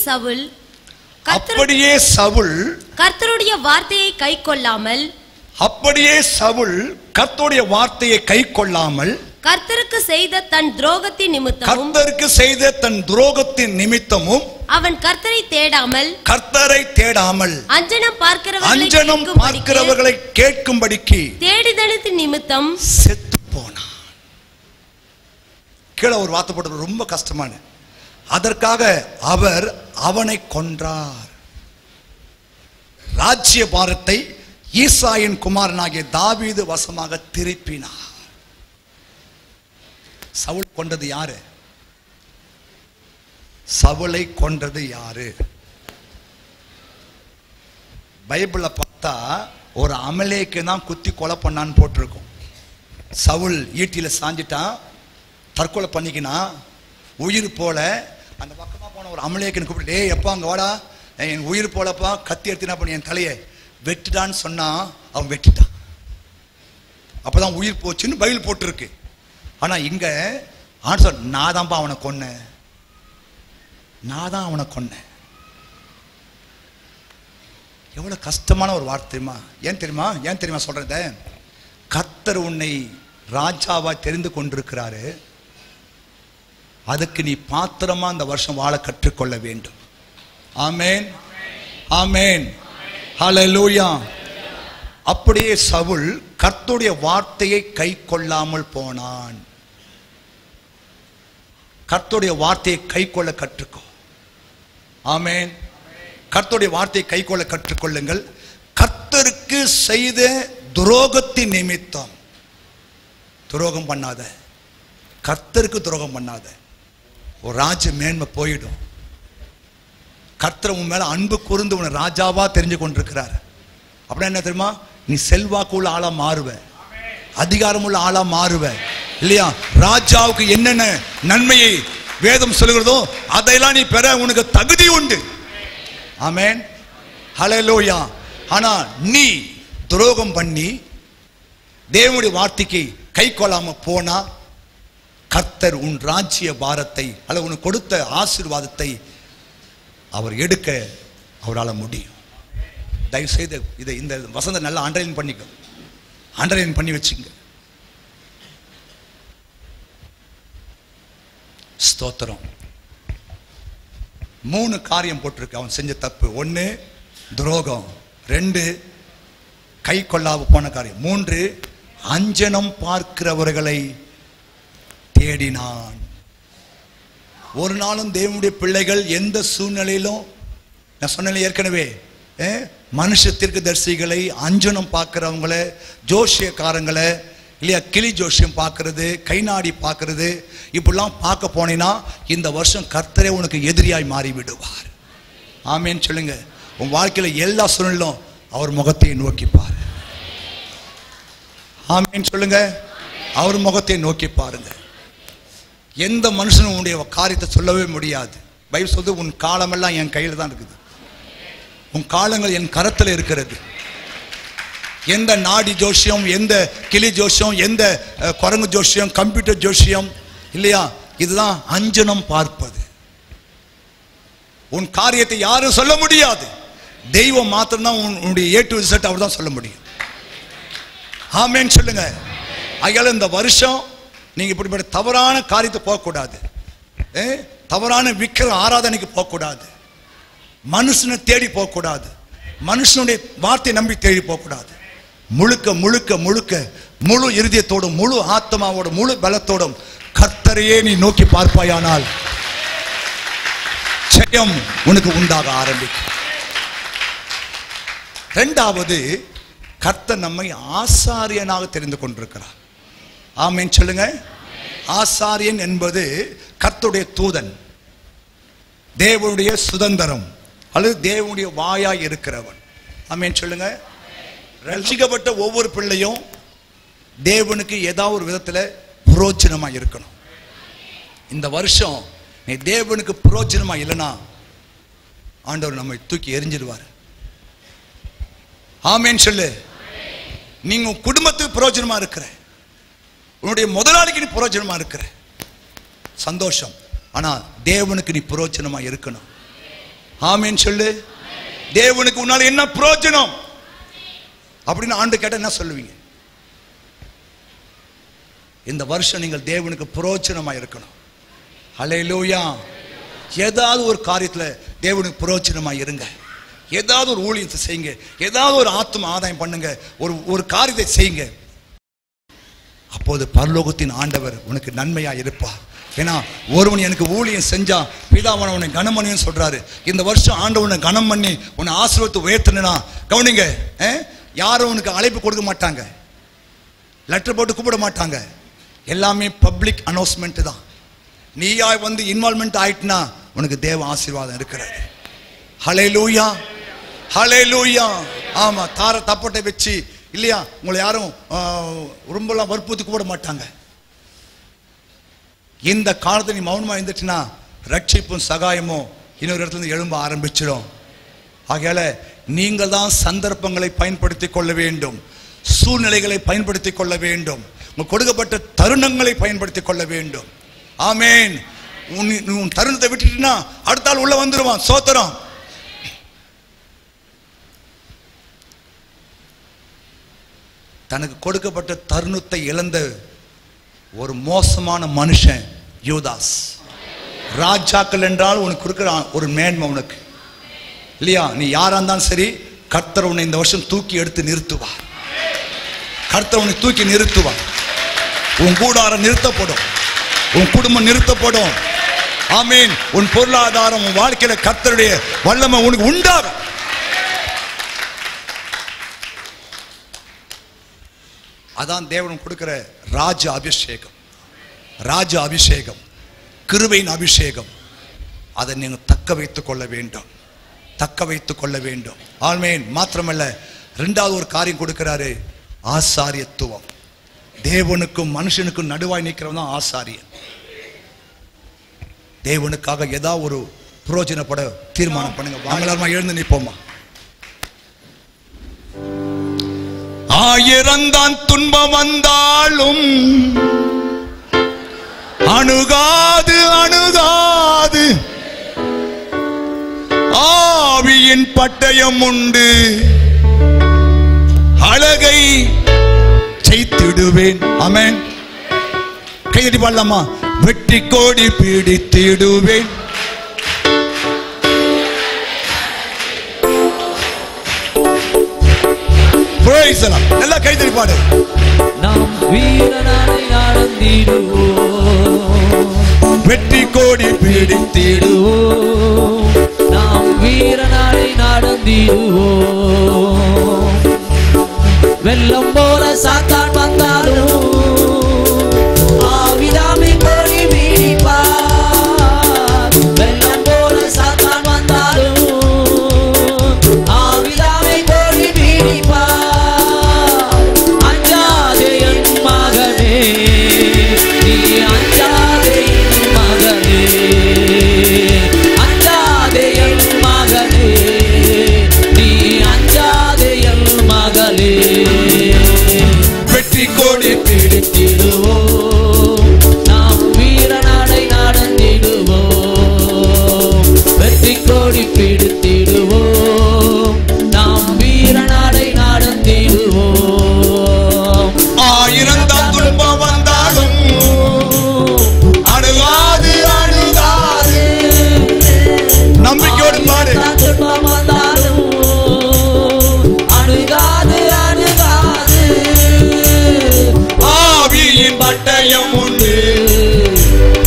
சவுல் கர்த்தருடைய வார்த்தையை கைக்கொள்ளாமல், அப்படியே சவுல் கர்த்தருடைய வார்த்தையை கைக்கொள்ளாமல், கர்த்தருக்கு செய்த தன் துரோகத்தின் நிமித்தமும், கர்த்தருக்கு செய்த தன் துரோகத்தின் நிமித்தமும், அவன் கர்த்தரை தேடாமல் அஞ்சனம் பார்க்கிறவர்களை கேட்கும்படிக்கு தேடிதனத்தின் நிமித்தம் செத்து போனான். கீழே ஒரு வார்த்தை போட்டு ரொம்ப கஷ்டமான, அதற்காக அவர் அவனை கொன்றார். ராஜ்ய பாரத்தை ஈசாயின் குமாரனாகிய தாவீது வசமாக திருப்பினார். சவுல் கொண்டது யாரு? சவுலை கொன்றது யாரு? பைபிள்ல பார்த்தா ஒரு அமலேக்கு தான் குத்தி கொலை பண்ணான்னு போட்டிருக்கும். சவுல் ஈட்டியில சாஞ்சிட்டான், தற்கொலை பண்ணிக்கினா, உயிர் போல அந்த பக்கமா போன ஒரு அமலேக்குன்னு கூப்பிட்டு, டேய் எப்பா அங்க வாடா, என் உயிர் போலப்பா, கத்தி எடுத்தினா பண்ணி என் தலையை வெட்டுடான்னு சொன்னா அவன் வெட்டிட்டான். அப்பதான் உயிர் போச்சுன்னு பைபிள் போட்டிருக்கு. ஆனா இங்க ஆன்சர், நான் தான்ப்பா அவனை கொன்னேன், நான் தான் அவனை கொன்னேன். எவ்வளவு கஷ்டமான ஒரு வார்த்தைமா. ஏன் தெரியுமா சொல்றத? கர்த்தர் உன்னை ராஜாவா தெரிந்து கொண்டிருக்கிறாரு. அதுக்கு நீ பாத்திரமா இந்த வருஷம் வாழ கற்றுக்கொள்ள வேண்டும். ஆமென், ஆமென், ஹல்லேலூயா. அப்படியே சவுல் கர்த்தருடைய வார்த்தையை கை கொள்ளாமல் போனான். கர்த்தருடைய வார்த்தையை கை கொள்ள கற்றுக்கோ. ஆமென். கர்த்தருடைய வார்த்தையை கை கொள்ள கற்றுக்கொள்ளுங்கள். கர்த்தருக்கு செய்த துரோகத்தின் நிமித்தம் துரோகம் பண்ணாத, கர்த்தருக்கு துரோகம் பண்ணாத, ஒரு ராஜ மேன்மை போயிடும். கர்த்தர் உன் மேல அன்பு கூர்ந்து உன்னை ராஜாவா தெரிஞ்சு கொண்டிருக்கிறார். அப்படின்னா என்ன தெரியுமா? நீ செல்வாக்குள்ள ஆளா மாறுவ, அதிகாரம் உள்ள ஆளா மாறுவ, இல்லையா? ராஜாவுக்கு என்னென்ன நன்மையை வேதம் சொல்லுகிறதோ அதையெல்லாம் நீ பெற உனக்கு தகுதி உண்டு. ஆமென், ஹல்லேலூயா. ஆனா நீ துரோகம் பண்ணி தேவனுடைய வார்த்தைக்கு கை கொள்ளாம போனா கர்த்தர் உன் ராஜ்ய பாரத்தை அல்லது உனக்கு கொடுத்த ஆசீர்வாதத்தை அவர் எடுக்க அவரால் முடியும். தயவு செய்து இதை இந்த வசந்த நல்லா அண்டர்லைன் பண்ணிக்க, அண்டர்லைன் பண்ணி வச்சுங்க. ஸ்தோத்திரம். 3 காரியம் போட்டிருக்கு அவன் செஞ்ச தப்பு. 1 துரோகம், 2 கை கொள்ளாம போன காரியம், 3 அஞ்சனம் பார்க்கிறவர்களை தேடினான். ஒரு நாளும் தேவனுடைய பிள்ளைகள் எந்த சூழ்நிலையிலும், நான் சொன்னேன் ஏற்கனவே, மனுஷ தீர்க்கதரிசிகளை, அஞ்சனம் பார்க்கிறவங்கள, ஜோசியக்காரங்களை இல்லையா, கிளி ஜோசியம் பார்க்கறது, கை நாடி பார்க்கறது, இப்படிலாம் பார்க்க போனீங்கன்னா இந்த வருஷம் கர்த்தரே உனக்கு எதிரியாய் மாறி விடுவார். ஆமேன்னு சொல்லுங்க. உன் வாழ்க்கையில எல்லா சூழ்நிலும் அவர் முகத்தை நோக்கி பாரு. ஆமேன்னு சொல்லுங்க. அவர் முகத்தை நோக்கி பாருங்க. எந்த மனுஷனும் உன்னுடைய காரியத்தை சொல்லவே முடியாது. பைபிள் சொல்லுது, உன் காலமெல்லாம் என் கையில் தான் இருக்குது, உன் காலங்கள் என் கரத்தில் இருக்கிறது. எந்த நாடி ஜோசியம், எந்த கிளி ஜோசியம், எந்த குரங்கு ஜோசியம், கம்ப்யூட்டர் ஜோசியம் இல்லையா, இதுதான் அஞ்சனம் பார்ப்பது. உன் காரியத்தை யாரும் சொல்ல முடியாது. தெய்வம் மாத்திரம்தான் உன்னுடைய ஏ டு இசட் அவர் தான் சொல்ல முடியும். ஆமேன்னு சொல்லுங்க. ஆகையால இந்த வருஷம் நீங்க இப்படிப்பட்ட தவறான காரியத்தை போகக்கூடாது. தவறான விக்கிர ஆராதனைக்கு போகக்கூடாது. மனுஷனை தேடி போகக்கூடாது. மனுஷனுடைய வார்த்தை நம்பி தேடி போகக்கூடாது. முழுக்க முழுக்க முழுக்க முழு இருதயத்தோடும், முழு ஆத்மாவோடும், முழு பலத்தோடும் கர்த்தரையே நீ நோக்கி பார்ப்பாயானால் ஜெயம் உனக்கு உண்டாக ஆரம்பிக்கும். 2வது, கர்த்தர் நம்மை ஆசாரியனாக தெரிந்து கொண்டிருக்கிறார். ஆமென் சொல்லுங்க. ஆசாரியன் என்பது கர்த்தருடைய தூதன், தேவனுடைய சுதந்திரம் அல்லது தேவனுடைய வாயாய் இருக்கிறவன். ஆமென் சொல்லுங்க. ரட்சிக்கப்பட்ட ஒவ்வொரு பிள்ளையும் தேவனுக்கு ஏதாவது ஒரு விதத்துல புரோஜனமா இருக்கணும். இந்த வருஷம் நீ தேவனுக்கு புரோஜனமா இல்லைன்னா ஆண்டவர் நம்மை தூக்கி எரிஞ்சிடுவார். ஆமென் சொல்லு. நீங்க குடும்பத்துக்கு புரோஜனமா இருக்கிற, உன்னுடைய முதலாளிக்கு நீ புரோஜனமா இருக்கிற, சந்தோஷம். ஆனா தேவனுக்கு நீ புரோஜனமா இருக்கணும். ஆமென் சொல்லு. தேவனுக்கு உன்னால என்ன புரோஜனம் அப்படின்னு ஆண்டு கேட்ட என்ன சொல்லுவீங்க? இந்த வருஷம் நீங்கள் தேவனுக்கு புரோஜனமா இருக்கணும். ஹல்லேலூயா. ஏதாவது ஒரு காரியத்துல தேவனுக்கு புரோஜனமா இருங்க. ஏதாவது ஒரு ஊழியத்தை செய்யுங்க. ஏதாவது ஒரு ஆத்ம ஆதாயம் பண்ணுங்க. ஒரு காரியத்தை செய்யுங்க. அப்போது பரலோகத்தின் ஆண்டவர் உனக்கு நன்மையா இருப்பார். ஏன்னா ஒருவன் எனக்கு ஊழியம் செஞ்சா பிதாவான உன்னை கனம் பண்ணின்னு சொல்றாரு. இந்த வருஷம் ஆண்டவனை கனம் பண்ணி உன்னை ஆசீர்வாதத்தை உயர்த்தினா கவனிங்க, யாரும் உனக்கு அழைப்பு கொடுக்க மாட்டாங்க, லெட்டர் போட்டு கூப்பிட மாட்டாங்க. எல்லாமே பப்ளிக் அனௌன்ஸ்மெண்ட் தான். நீயா வந்து இன்வால்மெண்ட் ஆயிட்டுனா உனக்கு தேவ ஆசீர்வாதம் இருக்கிறது. ஹல்லேலூயா, ஹல்லேலூயா. ஆமா, தார தப்பட்டை வச்சு இல்லையா, உங்களை யாரும் ரொம்பலாம் வற்புறுத்தி கூப்பிட மாட்டாங்க. இந்த காலத்தை நீ மௌனமா இருந்துச்சுன்னா ரட்சிப்பும் சகாயமும் இன்னொரு இடத்துல இருந்து எழும்ப ஆரம்பிச்சிடும். ஆகையால நீங்கள் தான் சந்தர்ப்பங்களை பயன்படுத்தி கொள்ள வேண்டும், சூழ்நிலைகளை பயன்படுத்தி கொள்ள வேண்டும், கொடுக்கப்பட்ட தருணங்களை பயன்படுத்தி கொள்ள வேண்டும். ஆமேன். உன் தருணத்தை விட்டுட்டீங்கன்னா அடுத்த ஆள் உள்ள வந்துருவான். சோத்திரம். தனக்கு கொடுக்கப்பட்ட தருணத்தை இழந்த ஒரு மோசமான மனுஷன் யூதாஸ். ராஜாக்கள் என்றால் உனக்கு கொடுக்கிற ஒரு மேன்மை உனக்கு இல்லையா. நீ யாரா இருந்தாலும் சரி, கர்த்தர் உன்னை இந்த வருஷம் தூக்கி எடுத்து நிறுத்துவார். கர்த்தர் உன்னை தூக்கி நிறுத்துவார். உன் கூடாரம் நிறுத்தப்படும், உன் குடும்பம் நிறுத்தப்படும். ஆமீன். உன் பொருளாதாரம், உன் வாழ்க்கையில கர்த்தருடைய வல்லமை உனக்கு உண்டாகும். அதான் தேவன் கொடுக்கிற ராஜ அபிஷேகம். ராஜ அபிஷேகம், கிருபையின் அபிஷேகம். அதை நீங்க தக்க வைத்துக் கொள்ள வேண்டும், தக்க வைத்துக் கொள்ள வேண்டும். ஆமென். மாத்திரமல்ல, 2வது ஒரு காரியம் கொடுக்கிறாரு, ஆசாரியத்துவம். தேவனுக்கும் மனுஷனுக்கும் நடுவாய் நிற்கிறவன் தான் ஆசாரியன். தேவனுக்காக ஏதாவது ஒரு பிரயோஜனப்பட தீர்மானம் பண்ணுங்க. வாங்கலாமா? எழுந்து நிற்போமா? ஆயிரந்தான் துன்பம் வந்தாலும் அணுகாது அணுகாது, ஆவியின் பட்டயம் உண்டு, அழகை செய்திடுவேன். ஆமென். கையடி பாடலாமா? வெற்றி கோடி பிடித்திடுவேன். நல்லா கைதறி பாடு. நாம் வீரனாய் நடந்திடுவோம், வெற்றி கோடி பிடித்திடுவோம். நாம் வீரனாய் நடந்திடுவோம். வெள்ளம் போல சாத்தான் வந்தாலும் ஆவிதாமை கோடி பிடிப்பார். வெள்ளம் போல சாத்தான் வந்தாலும் ஆவிதாமை கோடி பிடிப்பார். அஞ்சாதே என் மகனே, நீ அஞ்சாதே என் மகனே, அஞ்சாதே என் மகனே, நீ அஞ்சாதே என் மகளே. வெற்றி கோடி பிடித்திடுவோம், நாம் வீரநாடை நடந்திடுவோம். வெற்றி கோடி பிடித்திடுவோம், நாம் வீரநாடை நடந்திடுவோம். ஆயிரந்தான் துன்பம் வந்தாலும் அணுகாது அணுகாது. நம்பிக்கையோடு பாடு. துன்பம் வந்தாலும் அணுகாது அணுகாது, ஆவியின் பட்டயம் உண்டு,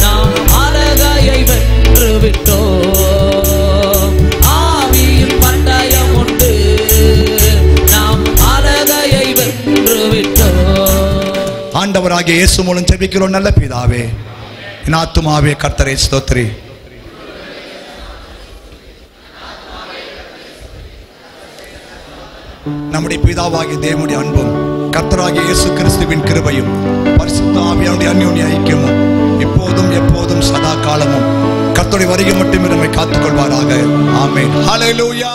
நாம் அழகையை வென்று விட்டோம். ஆவியின் பட்டயம் உண்டு, நாம் அழகையை வென்று விட்டோம். ஆண்டவராகிய இயேசு மூலம் ஜெபிக்கிறோம் நல்ல பிதாவே. என் ஆத்துமாவே கர்த்தரை ஸ்தோத்திரி. நம்முடைய பிதாவாகிய தேவனுடைய அன்பும் கர்த்தராகிய இயேசு கிறிஸ்துவின் கிருபையும் பரிசுத்த ஆவியானுடைய அன்யோன்ய ஐக்கியமும் இப்போதும் எப்போதும் சதா காலமும் கர்த்தருடைய வருகை மட்டும் நம்மை காத்துக்கொள்வாராக. ஆமென். ஹல்லேலூயா.